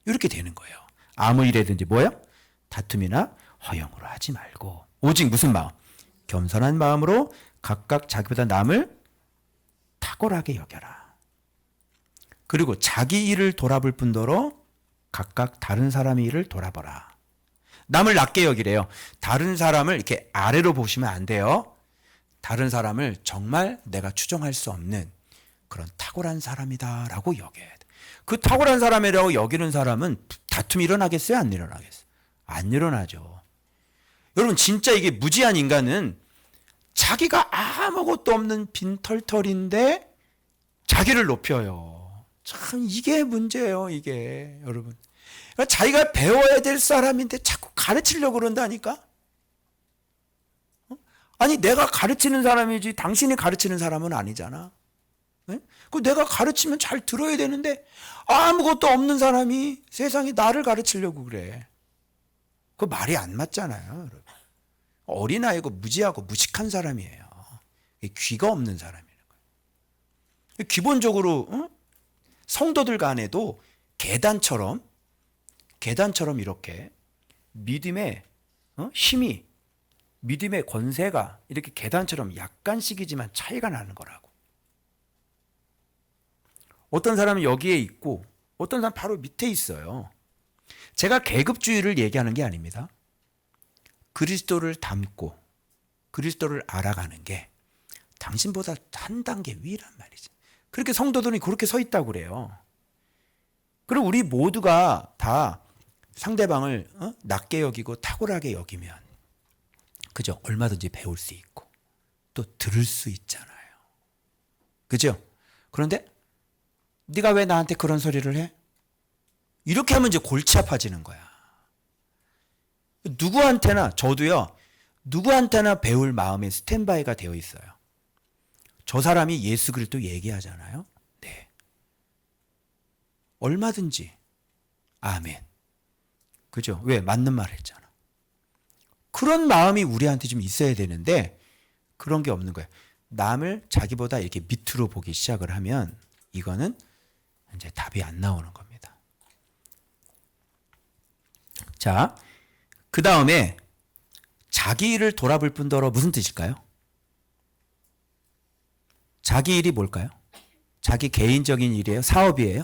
이렇게 되는 거예요. 아무 일에든지 다툼이나 허영으로 하지 말고 오직 무슨 마음? 겸손한 마음으로 각각 자기보다 남을 탁월하게 여겨라. 그리고 자기 일을 돌아볼 뿐더러 각각 다른 사람의 일을 돌아보라. 남을 낮게 여기래요. 다른 사람을 이렇게 아래로 보시면 안 돼요. 다른 사람을 정말 내가 추정할 수 없는 그런 탁월한 사람이다라고 여겨야 돼. 그 탁월한 사람이라고 여기는 사람은 다툼이 일어나겠어요? 안 일어나겠어요? 안 일어나죠. 여러분, 진짜 이게 무지한 인간은 자기가 아무것도 없는 빈털털인데 자기를 높여요. 참 이게 문제예요, 이게. 여러분, 그러니까 자기가 배워야 될 사람인데 자꾸 가르치려고 그런다니까. 아니, 내가 가르치는 사람이지 당신이 가르치는 사람은 아니잖아. 그 내가 가르치면 잘 들어야 되는데 아무것도 없는 사람이 세상에 나를 가르치려고 그래. 그 말이 안 맞잖아요. 여러분. 어린아이고 무지하고 무식한 사람이에요. 귀가 없는 사람이라는 거예요. 기본적으로 성도들 간에도 계단처럼 이렇게 믿음의 힘이, 믿음의 권세가 이렇게 계단처럼 약간씩이지만 차이가 나는 거라고. 어떤 사람은 여기에 있고 어떤 사람은 바로 밑에 있어요. 제가 계급주의를 얘기하는 게 아닙니다. 그리스도를 닮고 그리스도를 알아가는 게 당신보다 한 단계 위란 말이지. 그렇게 성도들이 그렇게 서 있다고 그래요. 그리고 우리 모두가 다 상대방을 낮게 여기고 탁월하게 여기면 그죠? 얼마든지 배울 수 있고 또 들을 수 있잖아요. 그죠? 그런데 네가 왜 나한테 그런 소리를 해? 이렇게 하면 이제 골치 아파지는 거야. 누구한테나, 저도요, 누구한테나 배울 마음에 스탠바이가 되어 있어요. 저 사람이 예수 그리스도 얘기하잖아요. 네. 얼마든지. 아멘. 그죠? 왜? 맞는 말 했잖아. 그런 마음이 우리한테 좀 있어야 되는데 그런 게 없는 거예요. 남을 자기보다 이렇게 밑으로 보기 시작을 하면 이거는 이제 답이 안 나오는 겁니다. 자, 그 다음에 자기 일을 돌아볼 뿐더러 무슨 뜻일까요? 자기 일이 뭘까요? 자기 개인적인 일이에요? 사업이에요?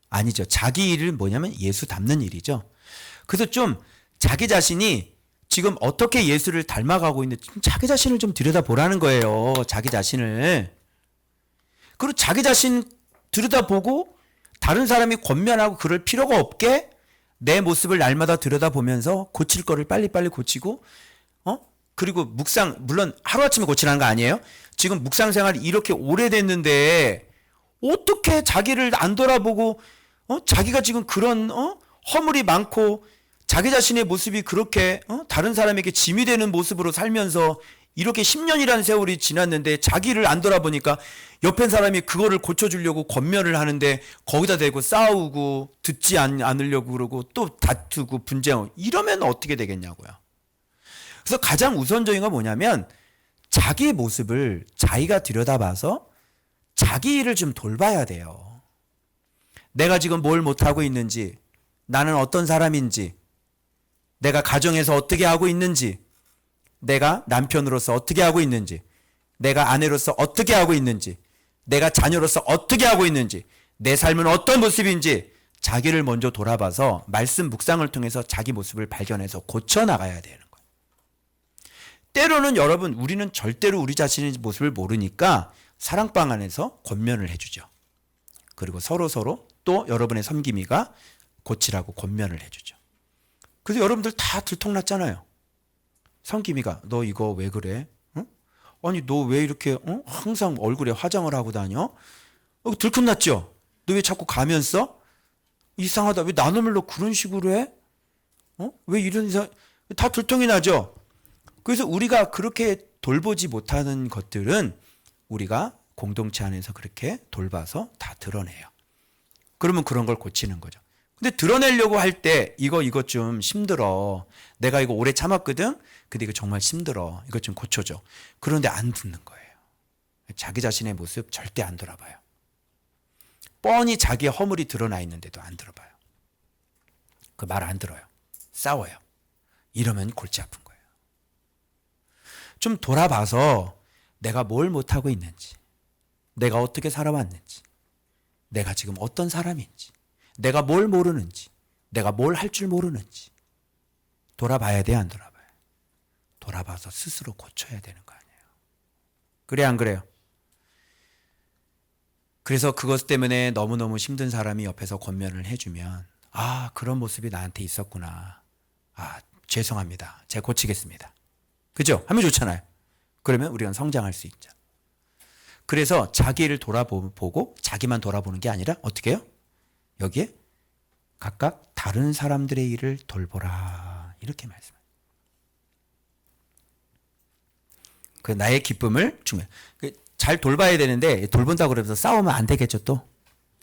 아니죠. 자기 일은 뭐냐면 예수 닮는 일이죠. 그래서 좀 자기 자신이 지금 어떻게 예수를 닮아가고 있는지 자기 자신을 좀 들여다보라는 거예요. 자기 자신을. 그리고 자기 자신 들여다보고 다른 사람이 권면하고 그럴 필요가 없게 내 모습을 날마다 들여다보면서 고칠 거를 빨리빨리 고치고 그리고 묵상, 물론 하루아침에 고치라는 거 아니에요? 지금 묵상 생활이 이렇게 오래됐는데 어떻게 자기를 안 돌아보고 자기가 지금 그런 허물이 많고 자기 자신의 모습이 그렇게 다른 사람에게 짐이 되는 모습으로 살면서 이렇게 10년이라는 세월이 지났는데 자기를 안 돌아보니까 옆에 사람이 그거를 고쳐주려고 권면을 하는데 거기다 대고 싸우고 듣지 않으려고 그러고 또 다투고 분쟁하고 이러면 어떻게 되겠냐고요. 그래서 가장 우선적인 건 뭐냐면 자기의 모습을 자기가 들여다봐서 자기 일을 좀 돌봐야 돼요. 내가 지금 뭘 못하고 있는지, 나는 어떤 사람인지, 내가 가정에서 어떻게 하고 있는지, 내가 남편으로서 어떻게 하고 있는지, 내가 아내로서 어떻게 하고 있는지, 내가 자녀로서 어떻게 하고 있는지, 내 삶은 어떤 모습인지 자기를 먼저 돌아봐서 말씀 묵상을 통해서 자기 모습을 발견해서 고쳐나가야 되는 거예요. 때로는 여러분 우리는 절대로 우리 자신의 모습을 모르니까 사랑방 안에서 권면을 해주죠. 그리고 서로 또 여러분의 섬김이가 고치라고 권면을 해주죠. 그래서 여러분들 다 들통났잖아요. 섬김이가 너 이거 왜 그래? 아니 너 왜 이렇게 항상 얼굴에 화장을 하고 다녀? 들통났죠? 너 왜 자꾸 가면 써? 이상하다. 왜 나눠말로 그런 식으로 해? 왜 이런 다 들통이 나죠? 그래서 우리가 그렇게 돌보지 못하는 것들은 우리가 공동체 안에서 그렇게 돌봐서 다 드러내요. 그러면 그런 걸 고치는 거죠. 근데 드러내려고 할 때 이거 좀 힘들어. 내가 이거 오래 참았거든. 근데 이거 정말 힘들어. 이거 좀 고쳐줘. 그런데 안 듣는 거예요. 자기 자신의 모습 절대 안 돌아봐요. 뻔히 자기의 허물이 드러나 있는데도 안 들어봐요. 그 말 안 들어요. 싸워요. 이러면 골치 아픈 거예요. 좀 돌아봐서 내가 뭘 못하고 있는지, 내가 어떻게 살아왔는지, 내가 지금 어떤 사람인지, 내가 뭘 모르는지, 내가 뭘 할 줄 모르는지 돌아봐야 돼, 안 돌아봐요? 돌아봐서 스스로 고쳐야 되는 거 아니에요. 그래, 안 그래요? 그래서 그것 때문에 너무너무 힘든 사람이 옆에서 권면을 해주면 아, 그런 모습이 나한테 있었구나. 아, 죄송합니다. 제가 고치겠습니다. 그죠? 하면 좋잖아요. 그러면 우리는 성장할 수 있죠. 그래서 자기를 돌아보고 자기만 돌아보는 게 아니라 어떻게 해요? 여기에 각각 다른 사람들의 일을 돌보라. 이렇게 말씀해요. 그 나의 기쁨을 주면. 잘 돌봐야 되는데 돌본다고 그러면서 싸우면 안 되겠죠 또.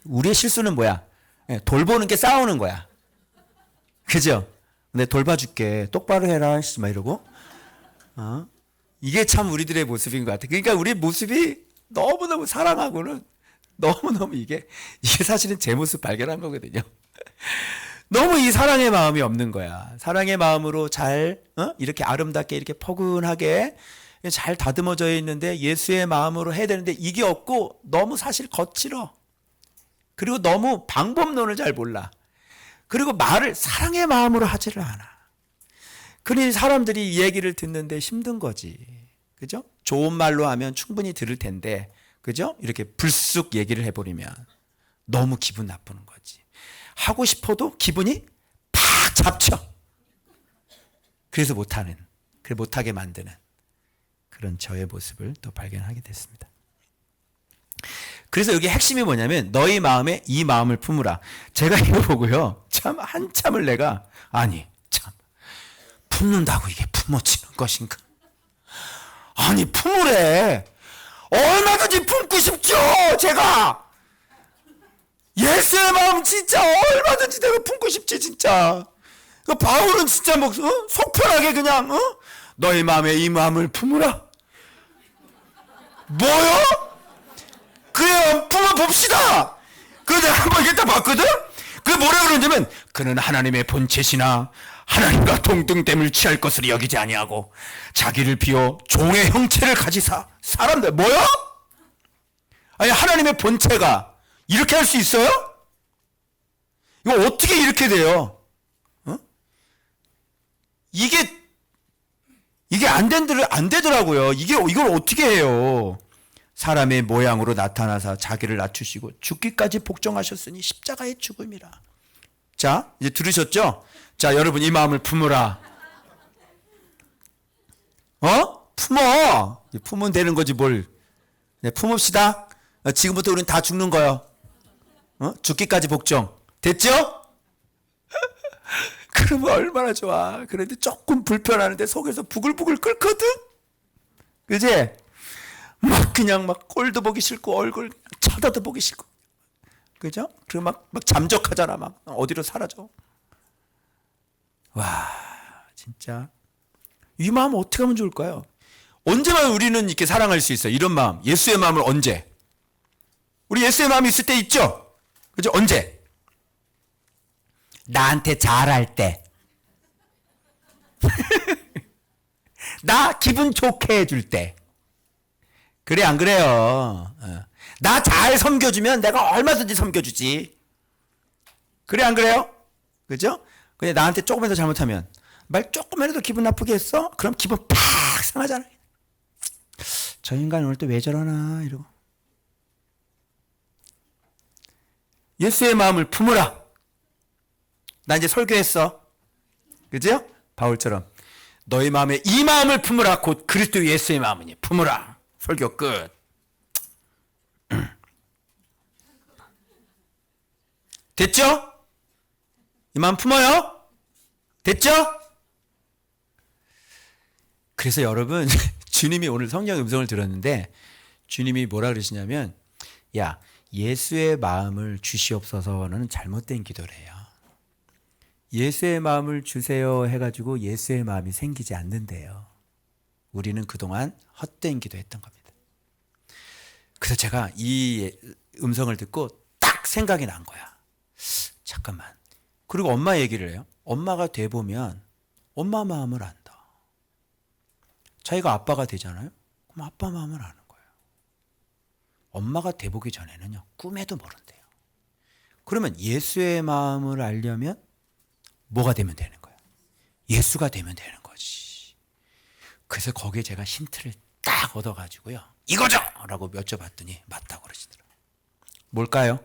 우리의 실수는 뭐야? 돌보는 게 싸우는 거야. 그죠? 근데 돌봐줄게. 똑바로 해라. 막 이러고. 이게 참 우리들의 모습인 것 같아. 그러니까 우리 모습이 너무너무 사랑하고는 너무너무 이게 사실은 제 모습 발견한 거거든요. 너무 이 사랑의 마음이 없는 거야. 사랑의 마음으로 잘, 이렇게 아름답게 이렇게 포근하게 잘 다듬어져 있는데 예수의 마음으로 해야 되는데 이게 없고 너무 사실 거칠어. 그리고 너무 방법론을 잘 몰라. 그리고 말을 사랑의 마음으로 하지를 않아. 그러니 사람들이 이 얘기를 듣는데 힘든 거지. 그죠? 좋은 말로 하면 충분히 들을 텐데, 그죠? 이렇게 불쑥 얘기를 해버리면 너무 기분 나쁘는 거지. 하고 싶어도 기분이 팍 잡쳐. 그래서 못하게 만드는 그런 저의 모습을 또 발견하게 됐습니다. 그래서 여기 핵심이 뭐냐면 너희 마음에 이 마음을 품으라. 제가 이거 보고요. 참 한참을 내가 아니 참 품는다고 이게 품어지는 것인가? 아니 품으래. 얼마든지 품고 싶죠. 제가 예수의 마음 진짜 얼마든지 내가 품고 싶지 진짜. 바울은 진짜 뭐 속편하게 그냥 너희 마음에 이 마음을 품으라. 뭐요? 그래요, 품어봅시다. 그래서 내가 한번 이렇게 딱 봤거든? 그게 뭐라 그러냐면, 그는 하나님의 본체시나 하나님과 동등됨을 취할 것을 여기지 아니하고 자기를 비워 종의 형체를 가지사. 사람들, 뭐요? 아니, 하나님의 본체가 이렇게 할 수 있어요? 이거 어떻게 이렇게 돼요? 이게 안 되더라고요. 이걸 어떻게 해요? 사람의 모양으로 나타나사 자기를 낮추시고 죽기까지 복종하셨으니 십자가의 죽음이라. 자, 이제 들으셨죠? 자, 여러분 이 마음을 품으라. 품어. 품으면 되는 거지 뭘. 네, 품읍시다. 지금부터 우리는 다 죽는 거요. 죽기까지 복종. 됐죠? 그러면 얼마나 좋아. 그런데 조금 불편하는데 속에서 부글부글 끓거든? 그지? 막 그냥 막 꼴도 보기 싫고 얼굴 쳐다도 보기 싫고. 그죠? 그리고 막 잠적하잖아. 막 어디로 사라져. 와, 진짜. 이 마음 어떻게 하면 좋을까요? 언제만 우리는 이렇게 사랑할 수 있어요? 이런 마음. 예수의 마음을 언제? 우리 예수의 마음이 있을 때 있죠? 그죠? 언제? 나한테 잘할 때. 나 기분 좋게 해줄 때. 그래, 안 그래요? 나 잘 섬겨주면 내가 얼마든지 섬겨주지. 그래, 안 그래요? 그죠? 근데 나한테 조금이라도 잘못하면, 말 조금이라도 기분 나쁘게 했어? 그럼 기분 팍 상하잖아. 저 인간 오늘 또 왜 저러나, 이러고. 예수의 마음을 품으라. 나 이제 설교했어. 그죠? 바울처럼. 너희 마음에 이 마음을 품으라. 곧 그리스도 예수의 마음이니. 품으라. 설교 끝. 됐죠? 이 마음 품어요? 됐죠? 그래서 여러분, 주님이 오늘 성령의 음성을 들었는데 주님이 뭐라 그러시냐면, 야, 예수의 마음을 주시옵소서는 잘못된 기도래요. 예수의 마음을 주세요 해가지고 예수의 마음이 생기지 않는데요. 우리는 그동안 헛된 기도했던 겁니다. 그래서 제가 이 음성을 듣고 딱 생각이 난 거야. 잠깐만. 그리고 엄마 얘기를 해요. 엄마가 돼보면 엄마 마음을 안다. 자기가 아빠가 되잖아요. 그럼 아빠 마음을 아는 거예요. 엄마가 돼보기 전에는요, 꿈에도 모른대요. 그러면 예수의 마음을 알려면 뭐가 되면 되는 거예요? 예수가 되면 되는 거지. 그래서 거기에 제가 힌트를 딱 얻어가지고요. 이거죠! 라고 여쭤봤더니 맞다고 그러시더라고요. 뭘까요?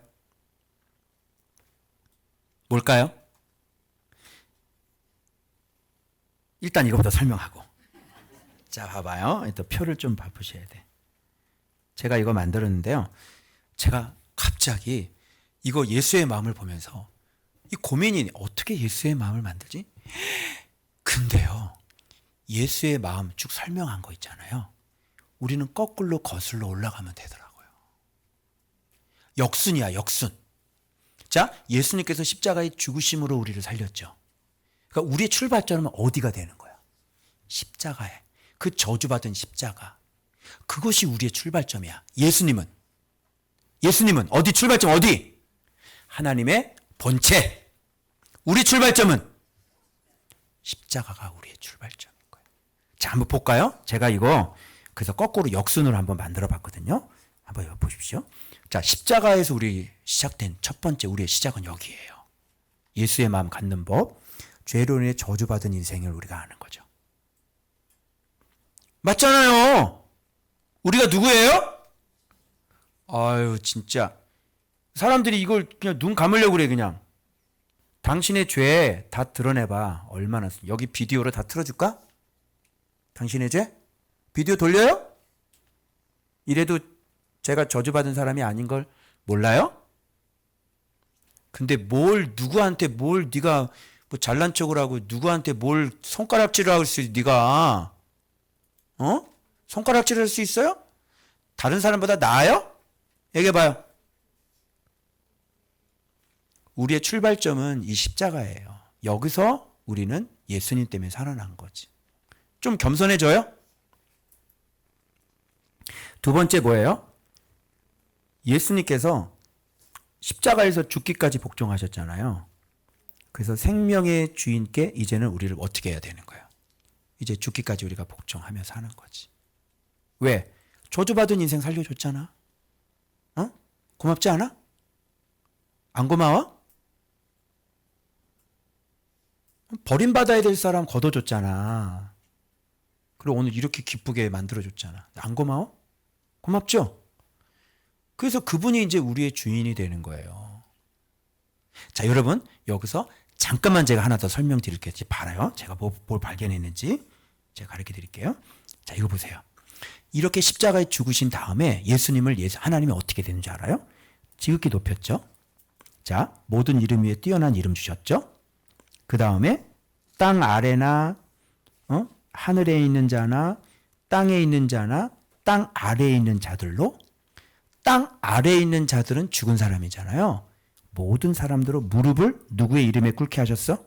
뭘까요? 일단 이거부터 설명하고. 자, 봐봐요. 또 표를 좀 바꾸셔야 돼. 제가 이거 만들었는데요. 제가 갑자기 이거 예수의 마음을 보면서 이 고민이 어떻게 예수의 마음을 만들지? 근데요, 예수의 마음 쭉 설명한 거 있잖아요. 우리는 거꾸로 거슬러 올라가면 되더라고요. 역순이야, 역순. 자, 예수님께서 십자가의 죽으심으로 우리를 살렸죠. 그러니까 우리의 출발점은 어디가 되는 거야? 십자가에. 그 저주받은 십자가. 그것이 우리의 출발점이야. 예수님은 어디 출발점 어디? 하나님의 본체. 우리 출발점은 십자가가 우리의 출발점인 거예요. 자, 한번 볼까요? 제가 이거 그래서 거꾸로 역순으로 한번 만들어 봤거든요. 한번 보십시오. 자, 십자가에서 우리 시작된 첫 번째 우리의 시작은 여기예요. 예수의 마음 갖는 법, 죄로 인해 저주받은 인생을 우리가 아는 거죠. 맞잖아요. 우리가 누구예요? 아유, 진짜. 사람들이 이걸 그냥 눈 감으려고 그래, 그냥. 당신의 죄 다 드러내봐. 얼마나, 여기 비디오로 다 틀어줄까? 당신의 죄? 비디오 돌려요? 이래도 제가 저주받은 사람이 아닌 걸 몰라요? 근데 누구한테 네가 뭐 잘난 척을 하고 누구한테 뭘 손가락질을 할 수, 네가, 손가락질을 할 수 있어요? 다른 사람보다 나아요? 얘기해봐요. 우리의 출발점은 이 십자가예요. 여기서 우리는 예수님 때문에 살아난 거지. 좀 겸손해져요? 두 번째 뭐예요? 예수님께서 십자가에서 죽기까지 복종하셨잖아요. 그래서 생명의 주인께 이제는 우리를 어떻게 해야 되는 거예요? 이제 죽기까지 우리가 복종하며 사는 거지. 왜? 저주받은 인생 살려줬잖아. 고맙지 않아? 안 고마워? 버림받아야 될 사람 걷어줬잖아. 그리고 오늘 이렇게 기쁘게 만들어줬잖아. 안 고마워? 고맙죠? 그래서 그분이 이제 우리의 주인이 되는 거예요. 자, 여러분, 여기서 잠깐만 제가 하나 더 설명드릴게요. 봐요. 제가 뭘 발견했는지 제가 가르쳐 드릴게요. 자, 이거 보세요. 이렇게 십자가에 죽으신 다음에 하나님이 어떻게 되는지 알아요? 지극히 높였죠. 자, 모든 이름 위에 뛰어난 이름 주셨죠. 그 다음에 땅 아래나 하늘에 있는 자나 땅에 있는 자나 땅 아래에 있는 자들로, 땅 아래에 있는 자들은 죽은 사람이잖아요. 모든 사람들로 무릎을 누구의 이름에 꿇게 하셨어?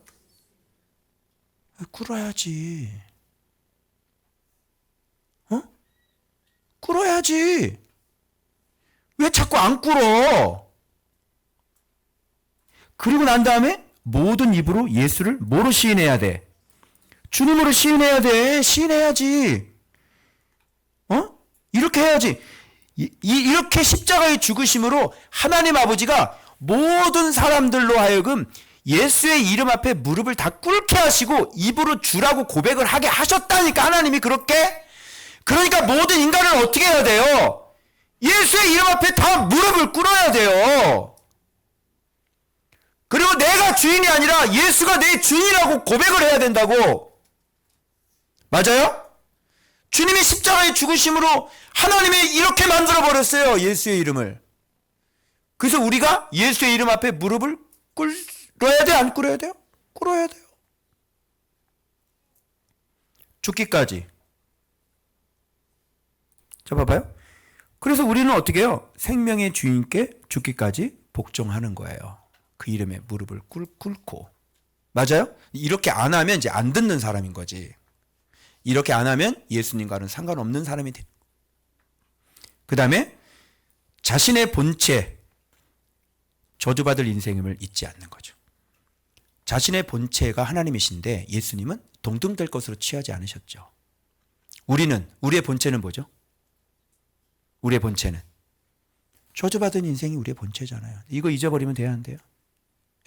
꿇어야지. 꿇어야지. 왜 자꾸 안 꿇어? 그리고 난 다음에 모든 입으로 예수를 뭐로 시인해야 돼? 주님으로 시인해야 돼. 시인해야지. 이렇게 해야지. 이렇게 십자가의 죽으심으로 하나님 아버지가 모든 사람들로 하여금 예수의 이름 앞에 무릎을 다 꿇게 하시고 입으로 주라고 고백을 하게 하셨다니까. 하나님이 그렇게. 그러니까 모든 인간은 어떻게 해야 돼요? 예수의 이름 앞에 다 무릎을 꿇어야 돼요. 그리고 내가 주인이 아니라 예수가 내 주인이라고 고백을 해야 된다고. 맞아요? 주님이 십자가의 죽으심으로 하나님이 이렇게 만들어버렸어요. 예수의 이름을. 그래서 우리가 예수의 이름 앞에 무릎을 꿇어야 돼? 안 꿇어야 돼요? 꿇어야 돼요. 죽기까지. 자, 봐봐요. 그래서 우리는 어떻게 해요? 생명의 주인께 죽기까지 복종하는 거예요. 그 이름에 무릎을 꿇고. 맞아요? 이렇게 안 하면 이제 안 듣는 사람인 거지. 이렇게 안 하면 예수님과는 상관없는 사람이 돼. 그 다음에 자신의 본체, 저주받을 인생임을 잊지 않는 거죠. 자신의 본체가 하나님이신데 예수님은 동등될 것으로 취하지 않으셨죠. 우리의 본체는 뭐죠? 우리의 본체는 저주받은 인생이 우리의 본체잖아요. 이거 잊어버리면 돼야 안 돼요?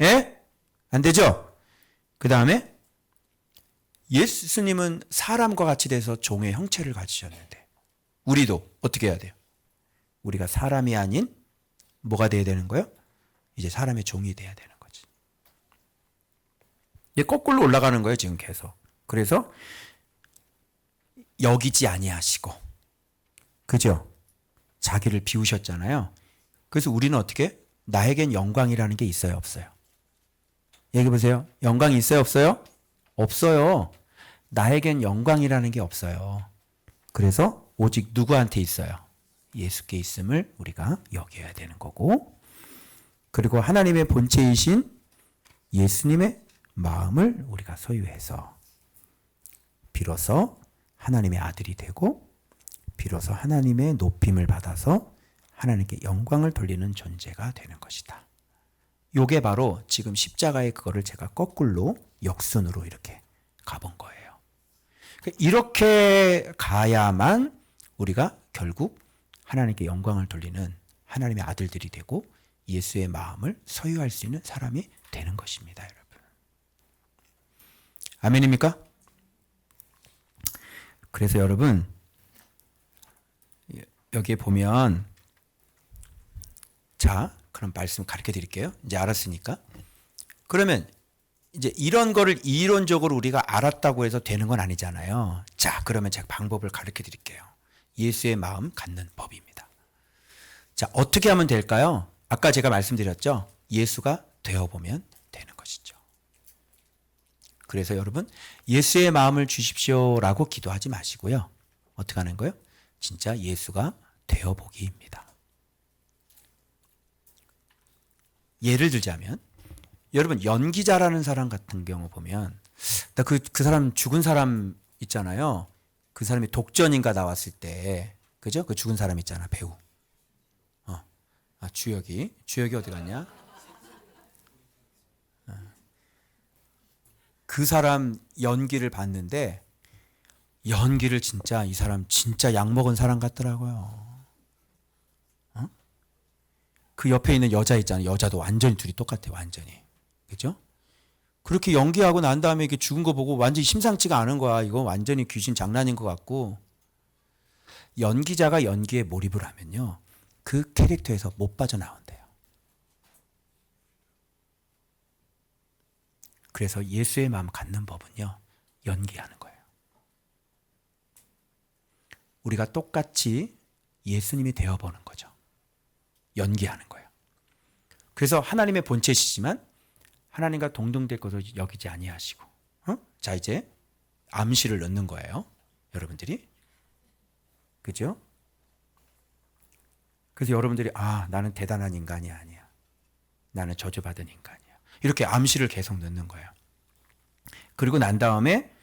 예? 안 되죠? 그 다음에 예수님은 사람과 같이 돼서 종의 형체를 가지셨는데 우리도 어떻게 해야 돼요? 우리가 사람이 아닌 뭐가 돼야 되는 거예요? 이제 사람의 종이 돼야 되는 거지. 이제 거꾸로 올라가는 거예요, 지금 계속. 그래서 여기지 아니하시고, 그죠? 자기를 비우셨잖아요. 그래서 우리는 어떻게? 나에겐 영광이라는 게 있어요, 없어요? 얘기해 보세요. 영광이 있어요, 없어요? 없어요. 나에겐 영광이라는 게 없어요. 그래서 오직 누구한테 있어요? 예수께 있음을 우리가 여겨야 되는 거고, 그리고 하나님의 본체이신 예수님의 마음을 우리가 소유해서 비로소 하나님의 아들이 되고, 비로소 하나님의 높임을 받아서 하나님께 영광을 돌리는 존재가 되는 것이다. 요게 바로 지금 십자가의 그거를 제가 거꾸로 역순으로 이렇게 가본 거예요. 이렇게 가야만 우리가 결국 하나님께 영광을 돌리는 하나님의 아들들이 되고 예수의 마음을 소유할 수 있는 사람이 되는 것입니다, 여러분. 아멘입니까? 그래서 여러분, 여기에 보면, 자, 그럼 말씀 가르쳐 드릴게요. 이제 알았으니까. 그러면 이제 이런 거를 이론적으로 우리가 알았다고 해서 되는 건 아니잖아요. 자, 그러면 제가 방법을 가르쳐 드릴게요. 예수의 마음 갖는 법입니다. 자, 어떻게 하면 될까요? 아까 제가 말씀드렸죠. 예수가 되어보면 되는 것이죠. 그래서 여러분, 예수의 마음을 주십시오라고 기도하지 마시고요. 어떻게 하는 거예요? 진짜 예수가 되어보기입니다. 예를 들자면, 여러분, 연기자라는 사람 같은 경우 보면, 그 사람 죽은 사람 있잖아요. 그 사람이 독전인가 나왔을 때, 그죠? 그 죽은 사람 있잖아, 배우. 주혁이 어디 갔냐? 그 사람 연기를 봤는데, 연기를 진짜, 이 사람 진짜 약 먹은 사람 같더라고요. 그 옆에 있는 여자 있잖아요. 여자도 완전히 둘이 똑같아, 완전히. 그죠? 그렇게 연기하고 난 다음에 이렇게 죽은 거 보고 완전히 심상치가 않은 거야. 이거 완전히 귀신 장난인 것 같고. 연기자가 연기에 몰입을 하면요, 그 캐릭터에서 못 빠져나온대요. 그래서 예수의 마음 갖는 법은요, 연기하는 거예요. 우리가 똑같이 예수님이 되어보는 거죠. 연기하는 거예요. 그래서 하나님의 본체시지만 하나님과 동등될 것을 여기지 아니하시고, 자, 이제 암시를 넣는 거예요, 여러분들이. 그죠? 그래서 여러분들이, 나는 대단한 인간이 아니야, 나는 저주받은 인간이야, 이렇게 암시를 계속 넣는 거예요. 그리고 난 다음에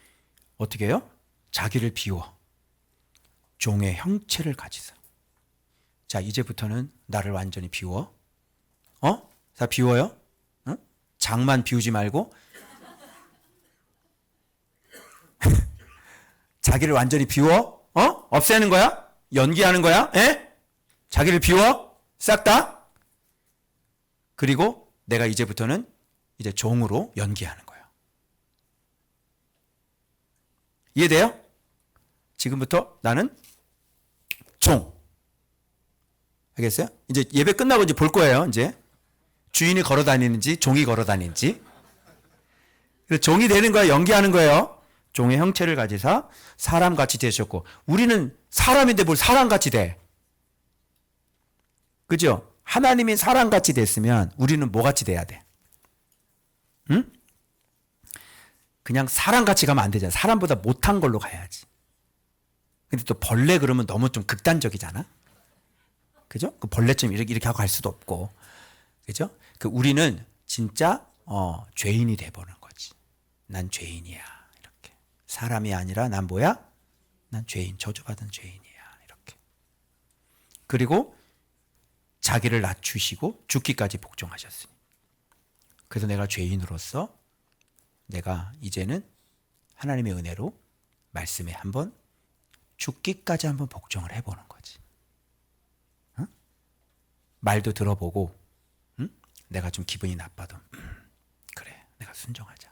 어떻게 해요? 자기를 비워 종의 형체를 가지사. 자, 이제부터는 나를 완전히 비워. 자, 비워요. 장만 비우지 말고 자기를 완전히 비워. 없애는 거야? 연기하는 거야? 자기를 비워. 싹 다. 그리고 내가 이제부터는 이제 종으로 연기하는 거예요. 이해돼요? 지금부터 나는 종. 알겠어요? 이제 예배 끝나고 이제 볼 거예요, 이제. 주인이 걸어 다니는지, 종이 걸어 다니는지. 그래서 종이 되는 거야, 연기하는 거예요. 종의 형체를 가지사 사람같이 되셨고, 우리는 사람인데 뭘 사람같이 돼? 그죠? 하나님이 사람같이 됐으면 우리는 뭐같이 돼야 돼? 응? 그냥 사람같이 가면 안 되잖아. 사람보다 못한 걸로 가야지. 근데 또 벌레 그러면 너무 좀 극단적이잖아. 그죠? 그 벌레처럼 이렇게 하고 갈 수도 없고. 그죠? 우리는 진짜, 죄인이 돼보는 거지. 난 죄인이야. 이렇게. 사람이 아니라 난 뭐야? 난 죄인, 저주받은 죄인이야. 이렇게. 그리고 자기를 낮추시고 죽기까지 복종하셨으니. 그래서 내가 죄인으로서 내가 이제는 하나님의 은혜로 말씀에 한번 죽기까지 한번 복종을 해보는 거지. 말도 들어보고, 내가 좀 기분이 나빠도, 그래, 내가 순종하자.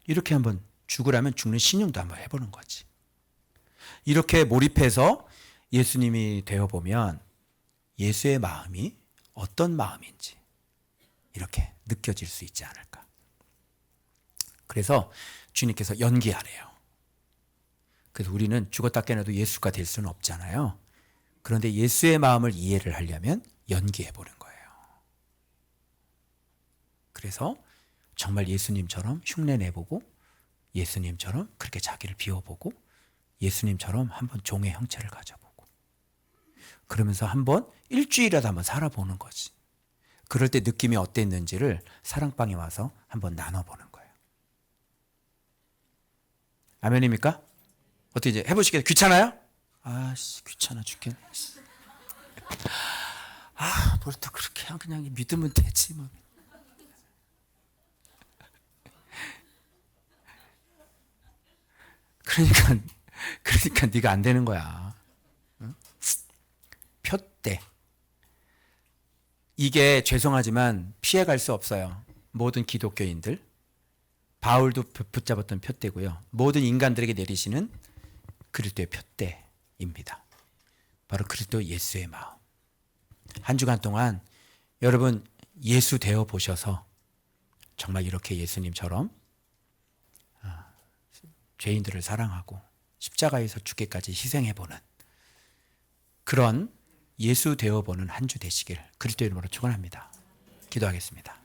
이렇게 한번 죽으라면 죽는 신용도 한번 해보는 거지. 이렇게 몰입해서 예수님이 되어보면 예수의 마음이 어떤 마음인지 이렇게 느껴질 수 있지 않을까. 그래서 주님께서 연기하래요. 그래서 우리는 죽었다 깨어나도 예수가 될 수는 없잖아요. 그런데 예수의 마음을 이해를 하려면 연기해보는 거예요. 그래서 정말 예수님처럼 흉내내보고 예수님처럼 그렇게 자기를 비워보고 예수님처럼 한번 종의 형체를 가져보고 그러면서 한번 일주일이라도 한번 살아보는 거지. 그럴 때 느낌이 어땠는지를 사랑방에 와서 한번 나눠보는 거예요. 아멘입니까? 어떻게 이제 해보시겠어요? 귀찮아요? 아씨 귀찮아 죽겠네. 뭘 또 그렇게 그냥 믿으면 되지 뭐. 그러니까 네가 안 되는 거야. 응? 표대. 이게 죄송하지만 피해갈 수 없어요. 모든 기독교인들. 바울도 붙잡았던 표대고요. 모든 인간들에게 내리시는 그리스도의 표대입니다. 바로 그리스도 예수의 마음. 한 주간 동안 여러분 예수 되어 보셔서 정말 이렇게 예수님처럼 죄인들을 사랑하고 십자가에서 죽기까지 희생해보는 그런 예수 되어보는 한 주 되시길 그리스도 이름으로 축원합니다. 기도하겠습니다.